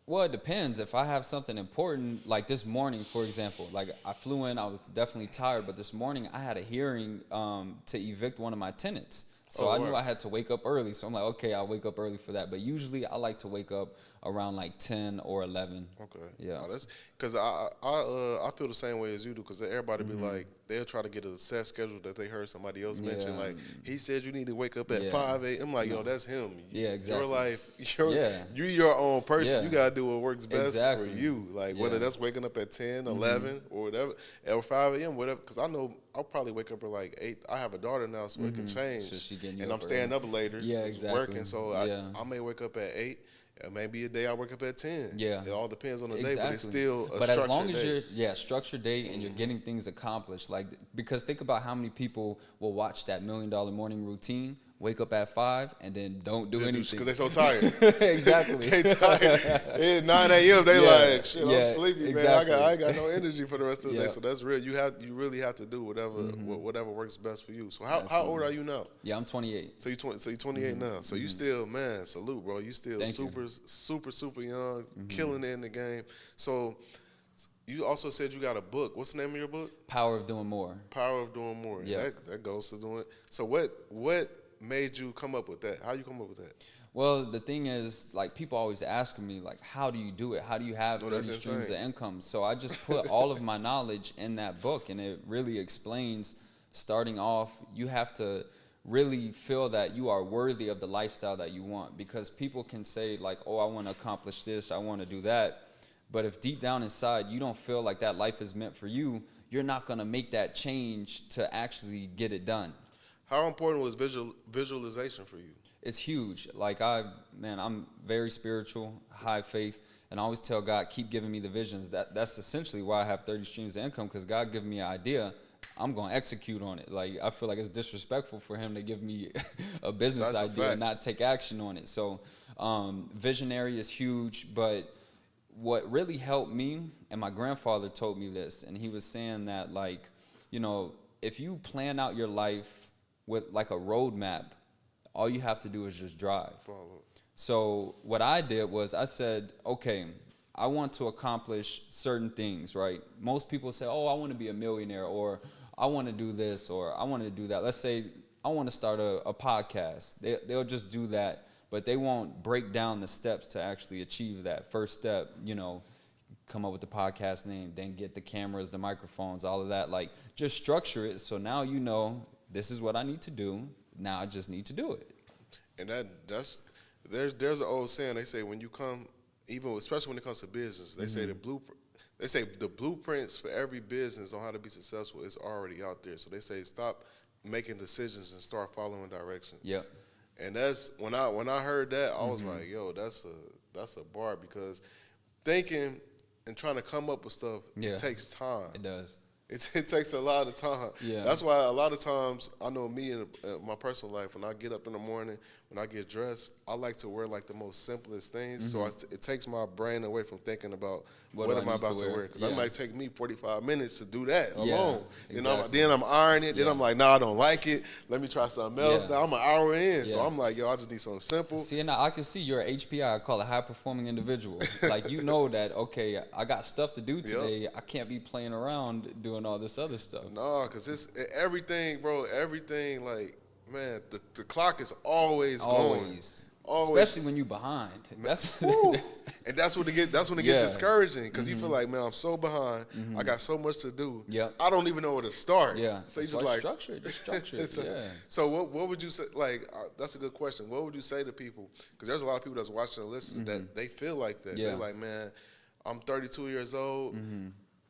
Well, it depends. If I have something important, like this morning, for example, like, I flew in, I was definitely tired, but this morning I had a hearing to evict one of my tenants. So I knew I had to wake up early. So I'm like, okay, I'll wake up early for that. But usually I like to wake up around like 10 or 11. Okay. Yeah. That's because I feel the same way as you do, because everybody be like, they'll try to get a set schedule that they heard somebody else mention. Like, he said you need to wake up at 5 a.m. I'm like, yo, that's him. Yeah, exactly. Your life, you're your own person. You got to do what works best for you. Like, whether that's waking up at 10, 11, or whatever, or 5 a.m., whatever. Because I know I'll probably wake up at like 8. I have a daughter now, so it can change. So and I'm staying up later. Yeah, exactly. Working, so I may wake up at 8. Maybe a day I wake up at 10. Yeah. It all depends on the day, but it's still a structured day. But as long as you're, structured day, and you're getting things accomplished, like, because think about how many people will watch that $1 million morning routine, wake up at 5, and then don't do anything. Because they're so tired. Exactly. They tired. It's 9 a.m. They like, shit, I'm sleepy, exactly. man. I ain't got no energy for the rest of the Yeah. day. So that's real. You really have to do whatever works best for you. So how old are you now? Yeah, I'm 28. So you're 28 now. So you still, man, salute, bro. You still super young, killing it in the game. So you also said you got a book. What's the name of your book? Power of Doing More. Power of Doing More. Yeah. That goes to doing it. So what made you come up with that? How you come up with that? Well, the thing is, like, people always asking me, like, how do you do it? How do you have 30 streams of income? So I just put all of my knowledge in that book, and it really explains, starting off, you have to really feel that you are worthy of the lifestyle that you want, because people can say, like, oh, I want to accomplish this, I want to do that. But if deep down inside you don't feel like that life is meant for you, you're not going to make that change to actually get it done. How important was visualization for you? It's huge. Like, I'm very spiritual, high faith, and I always tell God, keep giving me the visions. That's essentially why I have 30 streams of income, because God gave me an idea, I'm going to execute on it. Like, I feel like it's disrespectful for him to give me a business idea and not take action on it. So visionary is huge, but what really helped me, and my grandfather told me this, and he was saying that, like, you know, if you plan out your life with like a roadmap, all you have to do is just drive. Follow. So what I did was I said, okay, I want to accomplish certain things, right? Most people say, oh, I want to be a millionaire, or I want to do this, or I want to do that. Let's say I want to start a podcast. They'll just do that, but they won't break down the steps to actually achieve that. First step, you know, come up with the podcast name, then get the cameras, the microphones, all of that. Like, just structure it so now you know this is what I need to do. Now I just need to do it. And there's an old saying. They say when you come, especially when it comes to business, they say the blueprints for every business on how to be successful is already out there. So they say stop making decisions and start following directions. Yep. And that's when I heard that, I was like, yo, that's a bar, because thinking and trying to come up with stuff, it takes time. It does. It takes a lot of time. Yeah. That's why a lot of times, I know me in my personal life, when I get up in the morning, when I get dressed, I like to wear like the most simplest things. So it takes my brain away from thinking about what am I about to wear. Because it might take me 45 minutes to do that alone. Exactly. Then I'm ironing it. Then I'm like, nah, I don't like it. Let me try something else. Now I'm an hour in. So I'm like, yo, I just need something simple. See, now I can see you're an HPI. I call it high performing individual. Like, you know that, okay, I got stuff to do today. I can't be playing around doing all this other stuff. No, because it's everything, bro. Everything, like, man, the clock is always going. Always. Especially when you behind. And that's when it gets discouraging, because you feel like, man, I'm so behind. I got so much to do. I don't even know where to start. So you just like structure it. So what would you say? Like, that's a good question. What would you say to people? Because there's a lot of people that's watching and listening that they feel like that. They're like, man, I'm 32 years old.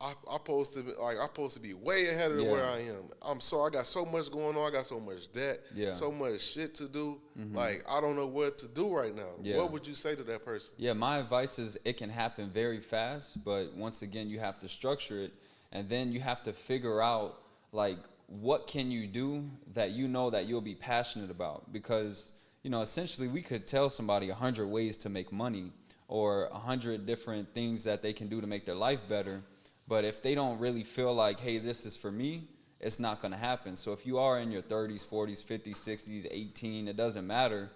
I'm supposed to be way ahead of where I am. I got so much going on. I got so much debt. So much shit to do. Like, I don't know what to do right now. What would you say to that person? My advice is it can happen very fast, but once again, you have to structure it, and then you have to figure out, like, what can you do that you know that you'll be passionate about? Because, you know, essentially we could tell somebody 100 ways to make money, or 100 different things that they can do to make their life better. But if they don't really feel like, hey, this is for me, it's not going to happen. So if you are in your 30s, 40s, 50s, 60s, 18, it doesn't matter.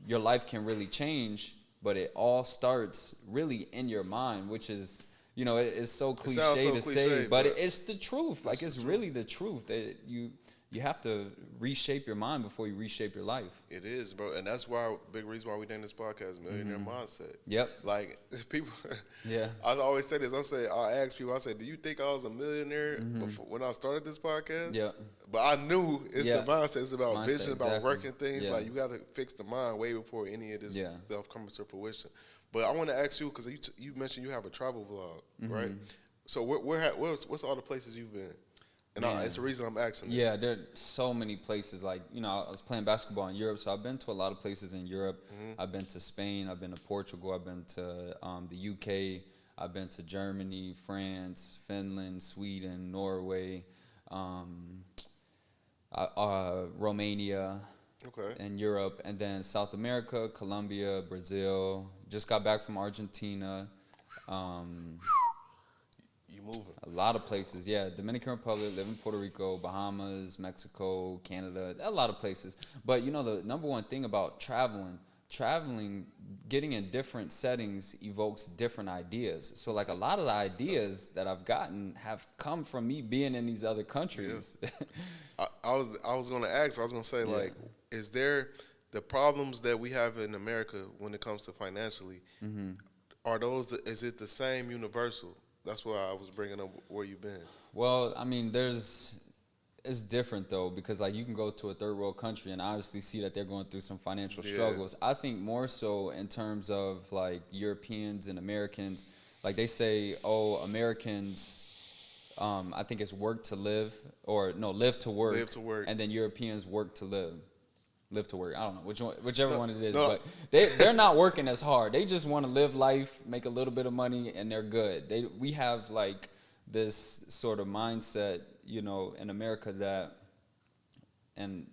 Your life can really change, but it all starts really in your mind, which is, you know, it's so cliche to say, but it's the truth. Like, it's really the truth. That you have to reshape your mind before you reshape your life. It is, bro. And that's why, big reason why we doing this podcast, Millionaire Mindset. Like, people, I always say this. I ask people, I say, do you think I was a millionaire before, when I started this podcast? But I knew it's a mindset. It's about vision, about working things. Like, you got to fix the mind way before any of this stuff comes to fruition. But I want to ask you, because you mentioned you have a travel vlog, right? So what's all the places you've been? And it's the reason I'm asking this. There are so many places. Like, you know, I was playing basketball in Europe, so I've been to a lot of places in Europe. I've been to Spain. I've been to Portugal. I've been to the UK. I've been to Germany, France, Finland, Sweden, Norway, Romania. Okay. in Europe, and then South America, Colombia, Brazil. Just got back from Argentina. You moving? A lot of places, yeah. Dominican Republic, live in Puerto Rico, Bahamas, Mexico, Canada, a lot of places. But you know, the number one thing about traveling, getting in different settings evokes different ideas. So like a lot of the ideas that I've gotten have come from me being in these other countries. Yeah. I was gonna ask. I was gonna say Yeah. like, is there the problems that we have in America when it comes to financially? Mm-hmm. Are those? Is it the same universal? That's why I was bringing up where you've been. Well, I mean, it's different though, because like you can go to a third world country and obviously see that they're going through some financial struggles. I think more so in terms of like Europeans and Americans, like they say, oh, Americans, I think it's work to live, or no, live to work. Live to work. And then Europeans work to live. Live to work. I don't know whichever one it is, no. but they're not working as hard. They just want to live life, make a little bit of money, and they're good. We have like this sort of mindset, you know, in America that, and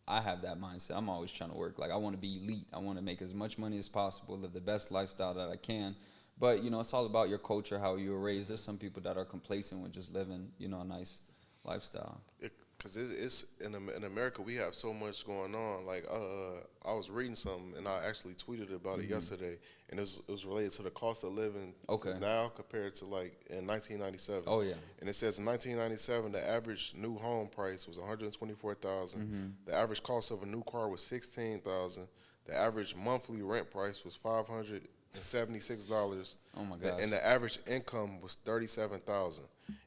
I have that mindset. I'm always trying to work. Like I want to be elite. I want to make as much money as possible, live the best lifestyle that I can. But you know, it's all about your culture, how you were raised. There's some people that are complacent with just living, you know, a nice lifestyle. Because it's in America, we have so much going on. Like, I was reading something, and I actually tweeted about it yesterday, and it was related to the cost of living now compared to, like, in 1997. Oh, yeah. And it says in 1997, the average new home price was $124,000. The average cost of a new car was $16,000. The average monthly rent price was $576. Oh, my gosh. And the average income was $37,000.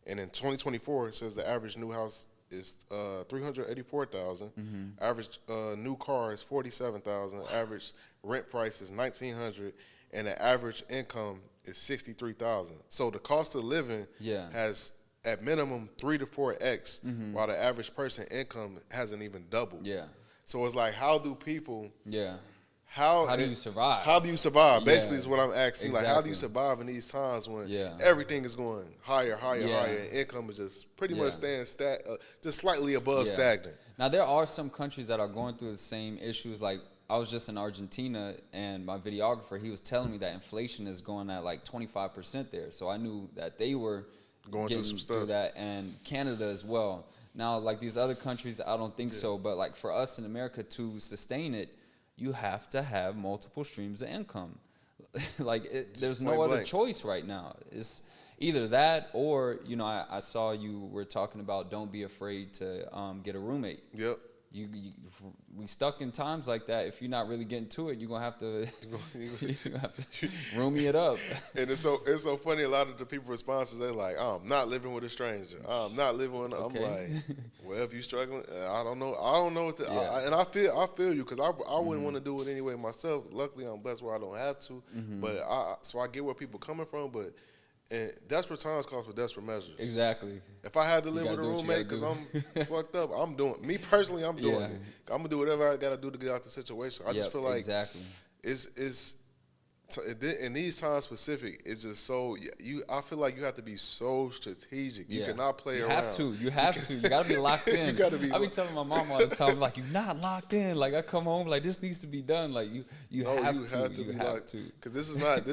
And in 2024, it says the average new house is $384,000. Average new car is $47,000. Average rent price is $1,900, and the average income is $63,000. So the cost of living has at minimum 3 to 4x, while the average person income hasn't even doubled. Yeah. So it's like, how do people? Yeah. How do you survive? How do you survive? Basically, Yeah. is what I'm asking. Exactly. Like, how do you survive in these times when everything is going higher, higher, and income is just pretty much staying just slightly above stagnant? Now, there are some countries that are going through the same issues. Like, I was just in Argentina, and my videographer, he was telling me that inflation is going at like 25% there. So I knew that they were going getting through some stuff. Through that, and Canada as well. Now, like these other countries, I don't think so. But like for us in America to sustain it, you have to have multiple streams of income. Like there's no other choice right now. It's either that or, you know, I saw you were talking about don't be afraid to get a roommate. Yep. We stuck in times like that. If you're not really getting to it, you're gonna have to, roomie it up. And it's so funny. A lot of the people responses, they're like, "I'm not living with a stranger. I'm not living with." I'm like, "Well, if you struggling, I don't know what to." And I feel you, because I wouldn't want to do it anyway myself. Luckily, I'm blessed where I don't have to. But I get where people coming from, but. And desperate times call for desperate measures. Exactly. If I had to live with a roommate because I'm fucked up, I'm doing it. Me personally, I'm doing it. I'm going to do whatever I got to do to get out the situation. I just feel like it's in these times specific, it's just so I feel like you have to be so strategic. You cannot play around. You have to. You got to be locked in. You got to be. I be telling my mom all the time, like, you're not locked in. Like, I come home, like, this needs to be done. Like, you have to. You have to. Because this is not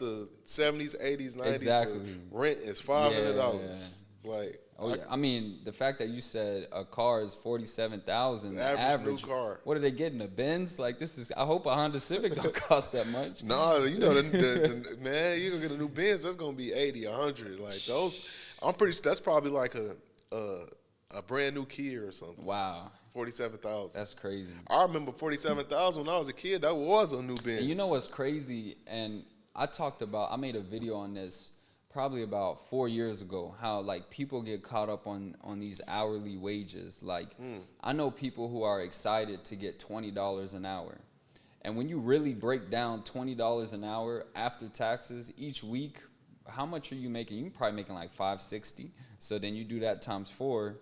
the 70s, 80s, 90s. Exactly. Rent is $500. Like. Oh yeah, I mean the fact that you said a car is $47,000 average. New car. What are they getting? A Benz? Like this is. I hope a Honda Civic don't cost that much. No, you know the man, you're gonna get a new Benz. That's gonna be 80, 100. Like those, I'm pretty sure that's probably like a brand new Kia or something. Wow. 47,000. That's crazy. I remember 47,000 when I was a kid. That was a new Benz. And you know what's crazy? And I made a video on this probably about 4 years ago, how like people get caught up on these hourly wages. Like I know people who are excited to get $20 an hour. And when you really break down $20 an hour after taxes each week, how much are you making? You're probably making like $560. So then you do that times 4.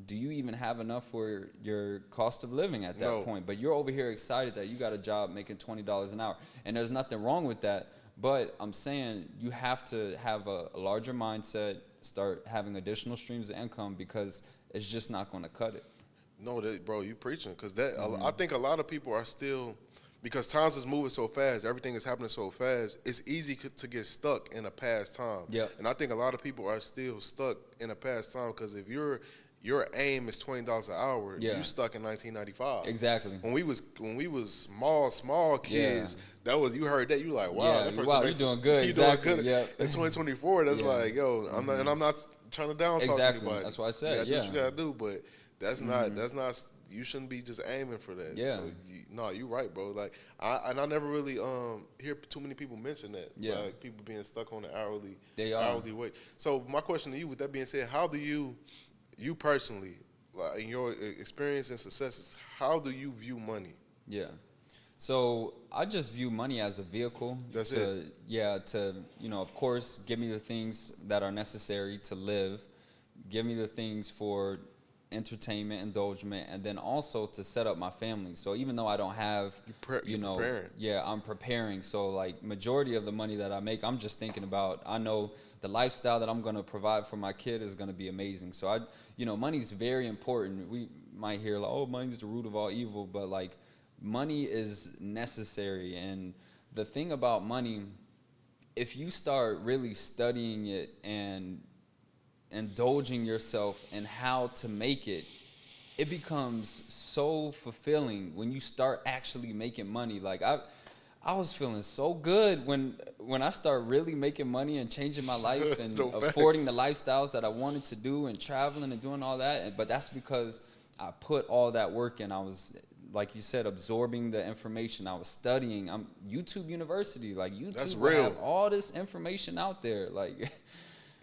Do you even have enough for your cost of living at that point? But you're over here excited that you got a job making $20 an hour. And there's nothing wrong with that. But I'm saying you have to have a larger mindset, start having additional streams of income, because it's just not going to cut it. No, that bro, you preaching because I think a lot of people are still because times is moving so fast, everything is happening so fast. It's easy to get stuck in a past time. Yep. And I think a lot of people are still stuck in a past time because if your aim is $20 an hour, Yeah. you stuck in 1995. Exactly. When we was small kids, that was you heard that you like wow, that person you're doing good. Exactly. Doing good. Yep. In 2024, that's like yo, I'm not trying to down talk Exactly. anybody. That's what I said. You gotta do what you gotta do, but that's not. You shouldn't be just aiming for that. Yeah. So you're right, bro. Like I never really hear too many people mention that. Yeah. Like people being stuck on the hourly wage. So my question to you, with that being said, how do you personally, like in your experience and successes, how do you view money? Yeah. So I just view money as a vehicle. That's it. Yeah, to, of course, give me the things that are necessary to live, give me the things for entertainment, indulgement, and then also to set up my family. So even though I don't have, preparing. Yeah, I'm preparing. So like majority of the money that I make, I'm just thinking about, I know the lifestyle that I'm going to provide for my kid is going to be amazing. So money's very important. We might hear like, oh, money's the root of all evil, but like money is necessary. And the thing about money, if you start really studying it and indulging yourself in how to make it, it becomes so fulfilling when you start actually making money. Like I was feeling so good when I start really making money and changing my life and affording the lifestyles that I wanted to do and traveling and doing all that. But that's because I put all that work in. I was, like you said, absorbing the information. I was studying. I'm YouTube University. Like YouTube, that's real. have all this information out there. Like.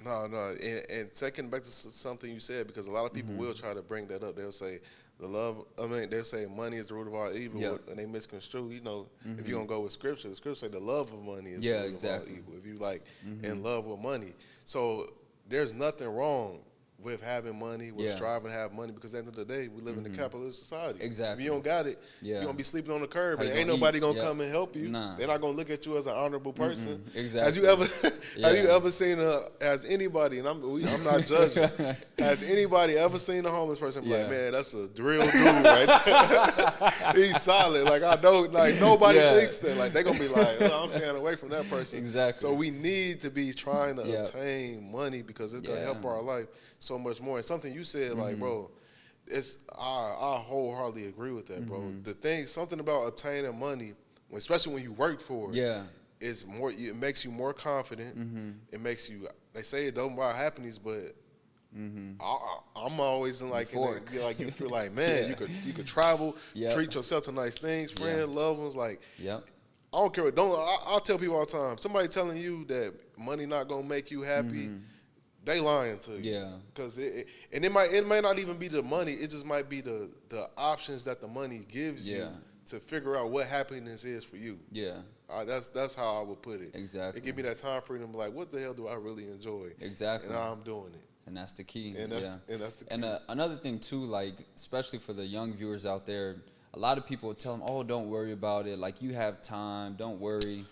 No, and second, back to something you said, because a lot of people will try to bring that up. They'll say they'll say money is the root of all evil, and they misconstrue. If you're gonna go with scripture, the scripture say the love of money is the root of all evil. If you in love with money, so there's nothing wrong with having money, with striving to have money, because at the end of the day, we live in a capitalist society. Exactly. If you don't got it, you're going to be sleeping on the curb, How and you ain't gonna nobody eat? going to come and help you. Nah. They're not going to look at you as an honorable person. Exactly. Have you ever seen has anybody, and I'm not judging, has anybody ever seen a homeless person be like, man, that's a real dude right there. He's solid. Like, I don't, like, nobody thinks that. Like, they're going to be like, oh, I'm staying away from that person. Exactly. So we need to be trying to obtain money because it's going to help our life so much more. And something you said, like, bro, I wholeheartedly agree with that, bro. The thing, something about obtaining money, especially when you work for it, is more. It makes you more confident. It makes you. They say it don't buy happiness, but I'm always in like you feel like, man, you could travel, treat yourself to nice things, friends, loved ones, like. I don't care. I'll tell people all the time. Somebody telling you that money not gonna make you happy. They lying to you. Because it might not even be the money. It just might be the options that the money gives you to figure out what happiness is for you. That's how I would put it. Exactly. It give me that time freedom to be like, what the hell do I really enjoy? Exactly. And how I'm doing it. And that's the key. And that's the key. And another thing too, like especially for the young viewers out there, a lot of people tell them, "Oh, don't worry about it. Like you have time. Don't worry."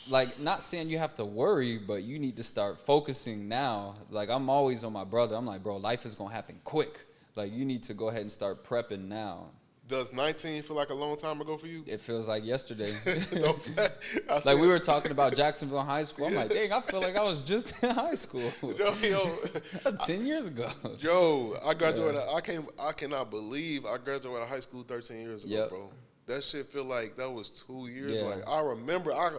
Like, not saying you have to worry, but you need to start focusing now. Like, I'm always on my brother. I'm like, bro, life is going to happen quick. Like, you need to go ahead and start prepping now. Does 19 feel like a long time ago for you? It feels like yesterday. Like, we were talking about Jacksonville High School. I'm like, dang, I feel like I was just in high school. 10 years ago. I graduated. I cannot believe I graduated high school 13 years ago, bro. That shit feel like that was 2 years. Like I remember, I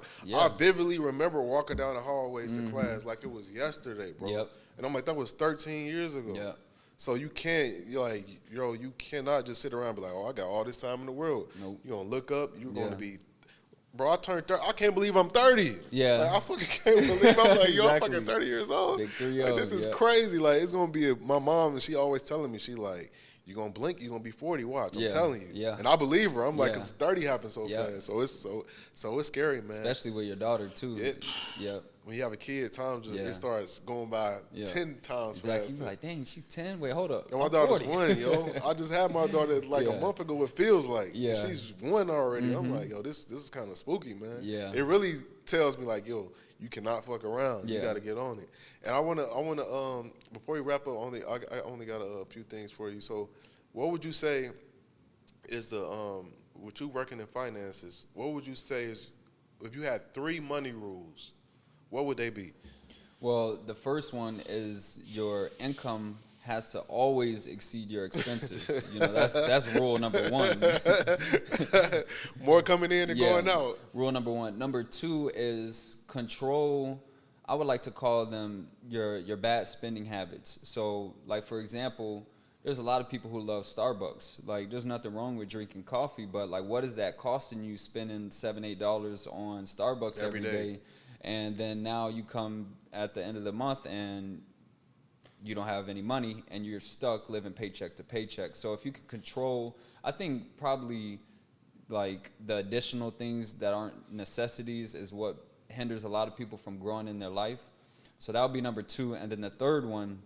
vividly remember walking down the hallways to class like it was yesterday, bro. And I'm like, that was 13 years ago. So you you cannot just sit around and be like, oh, I got all this time in the world. Nope. You're gonna look up. You're gonna be, bro. I turned 30. I can't believe I'm 30. Like, I fucking can't believe I'm like, yo, I'm fucking 30 years old. Big 3-0. Like, this is crazy. Like, it's gonna be my mom, and she always telling me, she like, you're going to blink, you're going to be 40. Watch. I'm telling you. And I believe her. I'm like, because 30 happens so fast. So it's scary, man. Especially with your daughter, too. When you have a kid, time just it starts going by 10 times faster. You're like, dang, she's 10. Wait, hold up. And my daughter's 1, yo. I just had my daughter like a month ago, it feels like. She's 1 already. I'm like, yo, this is kind of spooky, man. It really tells me like, yo, you cannot fuck around. You got to get on it. And I wanna before we wrap up, I only got a few things for you. So, what would you say is the with you working in finances? What would you say is if you had 3 money rules? What would they be? Well, the first one is your income has to always exceed your expenses. That's rule number 1. More coming in than going out. Rule number 1. Number 2 is control. I would like to call them your bad spending habits. So, like for example, there's a lot of people who love Starbucks. Like, there's nothing wrong with drinking coffee, but like, what is that costing you spending $7-8 on Starbucks every day? And then now you come at the end of the month and you don't have any money and you're stuck living paycheck to paycheck. So if you can control, I think probably like the additional things that aren't necessities is what hinders a lot of people from growing in their life. So that would be number 2. And then the third one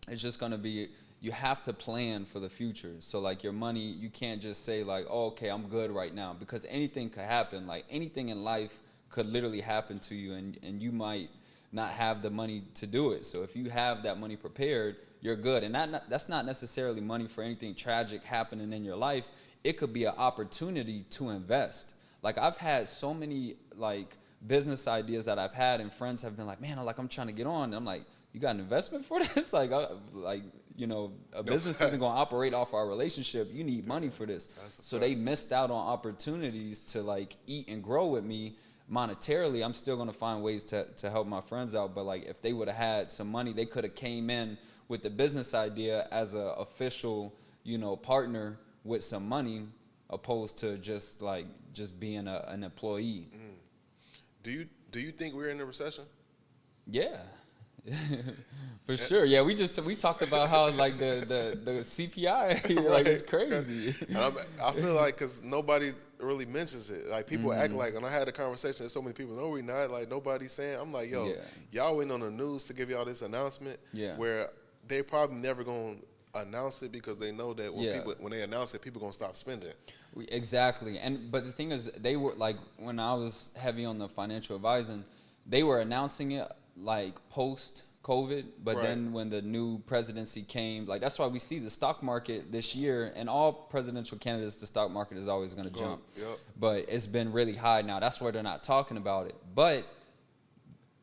is just going to be, you have to plan for the future. So like your money, you can't just say like, oh, okay, I'm good right now, because anything could happen. Like anything in life could literally happen to you, and you might not have the money to do it. So if you have that money prepared, you're good. And that's not necessarily money for anything tragic happening in your life. It could be an opportunity to invest. Like I've had so many like business ideas that I've had, and friends have been like, man, I'm trying to get on. And I'm like, you got an investment for this? A business isn't going to operate off our relationship. You need money for this. So they missed out on opportunities to like eat and grow with me. Monetarily, I'm still going to find ways to help my friends out. But like if they would have had some money, they could have came in with the business idea as a official, partner with some money, opposed to just being an employee. Do you think we're in a recession? Yeah. For sure. Yeah, we talked about how like the CPI like it's crazy. And I feel like because nobody really mentions it. Like people act like, when I had a conversation, there's so many people, no, we not. Like nobody's saying. I'm like, yo, y'all waiting on the news to give y'all this announcement. Where they probably never gonna announce it because they know that when they announce it, people gonna stop spending. Exactly. But the thing is, they were like, when I was heavy on the financial advising, they were announcing it like post COVID, but then when the new presidency came, like that's why we see the stock market this year, and all presidential candidates, the stock market is always going to jump. But it's been really high now. That's why they're not talking about it. But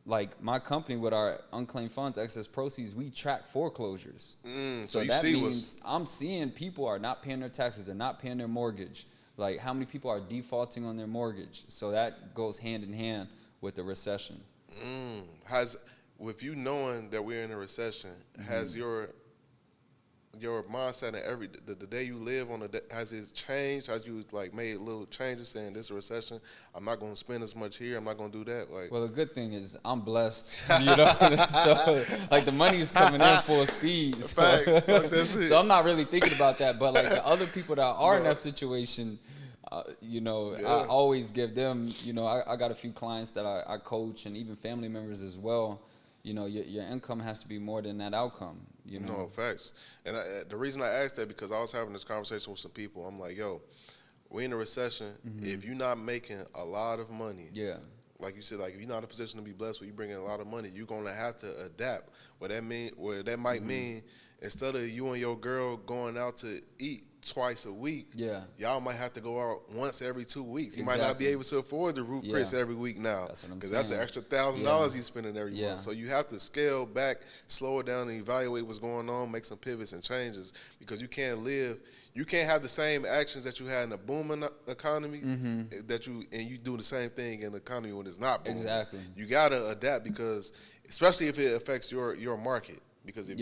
like my company with our unclaimed funds, excess proceeds, we track foreclosures. So that means I'm seeing people are not paying their taxes, they're not paying their mortgage. Like how many people are defaulting on their mortgage? So that goes hand in hand with the recession. With you knowing that we're in a recession, has your mindset and the day you live on has it changed? Has you like made little changes saying this is a recession? I'm not going to spend as much here. I'm not going to do that. Like, well, the good thing is I'm blessed, so like the money is coming in full speed. So, fuck that shit. So I'm not really thinking about that. But like the other people that are in that situation, I always give them, I got a few clients that I coach, and even family members as well. Your income has to be more than that outcome. No, facts. And the reason I asked that, because I was having this conversation with some people. I'm like, yo, we in a recession. If you're not making a lot of money, like you said, like if you're not in a position to be blessed where you bring in a lot of money, you're gonna have to adapt. What that might mean, instead of you and your girl going out to eat twice a week, y'all might have to go out once every 2 weeks. You might not be able to afford the Root Chris every week now, because that's an extra $1,000 you spending every month. So you have to scale back, slow it down, and evaluate what's going on, make some pivots and changes, because you can't have the same actions that you had in a booming economy you do the same thing in the economy when it's not booming. Exactly. You gotta adapt, because especially if it affects your market. Because if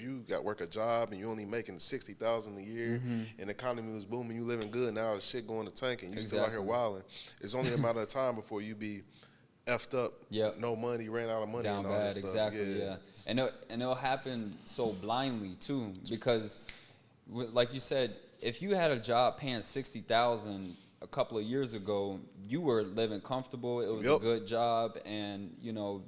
you work a job and you're only making $60,000 a year, and the economy was booming, you living good, now the shit going to tank, and you still out here wilding, it's only a matter of time before you be effed up, no money, ran out of money, down and all bad, that stuff. And it'll happen so blindly too, because like you said, if you had a job paying $60,000 a couple of years ago, you were living comfortable. It was a good job, and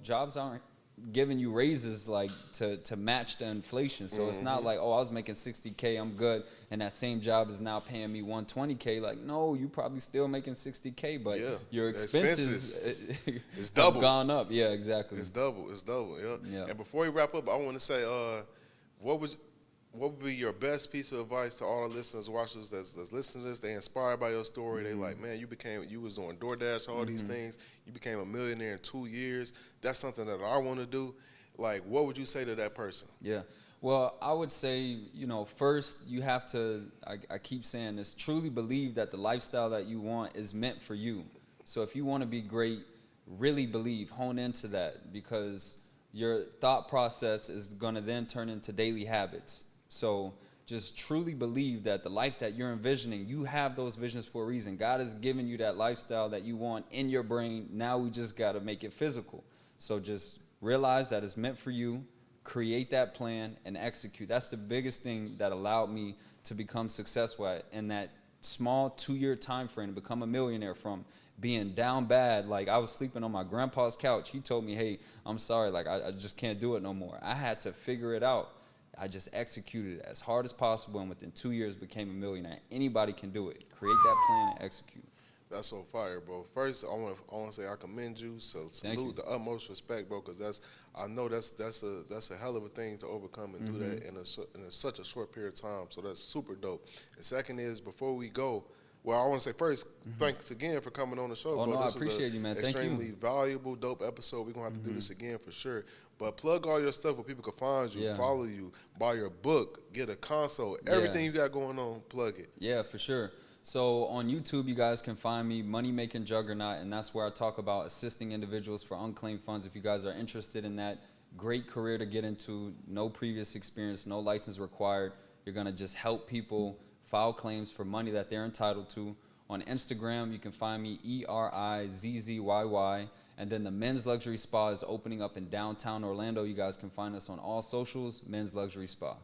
jobs aren't giving you raises like to match the inflation. So it's not like, oh, I was making 60K, I'm good, and that same job is now paying me 120K. Like, no, you probably still making 60K, but your expenses it's have double. gone up. Yeah, exactly. It's double. It's double. Yeah. Yeah. And before we wrap up, I want to say, what would what would be your best piece of advice to all the listeners, watchers that's listening to this? They inspired by your story. They like, man, you was doing DoorDash, all these things. You became a millionaire in 2 years. That's something that I want to do. Like, what would you say to that person? Yeah. Well, I would say, first you have to, I keep saying this, truly believe that the lifestyle that you want is meant for you. So if you want to be great, really believe, hone into that, because your thought process is going to then turn into daily habits. So just truly believe that the life that you're envisioning, you have those visions for a reason. God has given you that lifestyle that you want in your brain. Now we just got to make it physical. So just realize that it's meant for you, create that plan, and execute. That's the biggest thing that allowed me to become successful in that small 2-year time frame to become a millionaire, from being down bad. Like, I was sleeping on my grandpa's couch. He told me, hey, I'm sorry, like I just can't do it no more. I had to figure it out. I just executed it as hard as possible, and within 2 years became a millionaire. Anybody can do it. Create that plan and execute. That's so fire, bro. First, I want to say I commend you. So salute the utmost respect, bro, because I know that's a hell of a thing to overcome and do that in such a short period of time. So that's super dope. And second is, before we go, well, I want to say first, thanks again for coming on the show, Oh, bro. no, This I appreciate you, man. Thank you. Extremely valuable, dope episode. We're going to have to do this again for sure. But plug all your stuff where people can find you, follow you, buy your book, get a console, everything you got going on, plug it. Yeah, for sure. So on YouTube, you guys can find me, Money Making Juggernaut, and that's where I talk about assisting individuals for unclaimed funds. If you guys are interested in that, great career to get into, no previous experience, no license required. You're going to just help people file claims for money that they're entitled to. On Instagram, you can find me ERIZZYY. And then the Men's Luxury Spa is opening up in downtown Orlando. You guys can find us on all socials, Men's Luxury Spa.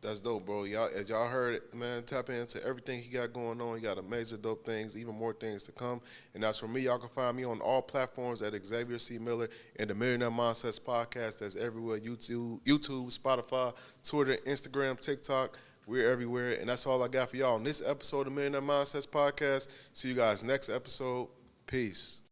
That's dope, bro. Y'all, as y'all heard it, man, tap into everything he got going on. He got amazing dope things, even more things to come. And that's for me. Y'all can find me on all platforms at Xavier C. Miller and the Millionaire Mindsets Podcast. That's everywhere, YouTube, Spotify, Twitter, Instagram, TikTok. We're everywhere. And that's all I got for y'all on this episode of Millionaire Mindsets Podcast. See you guys next episode. Peace.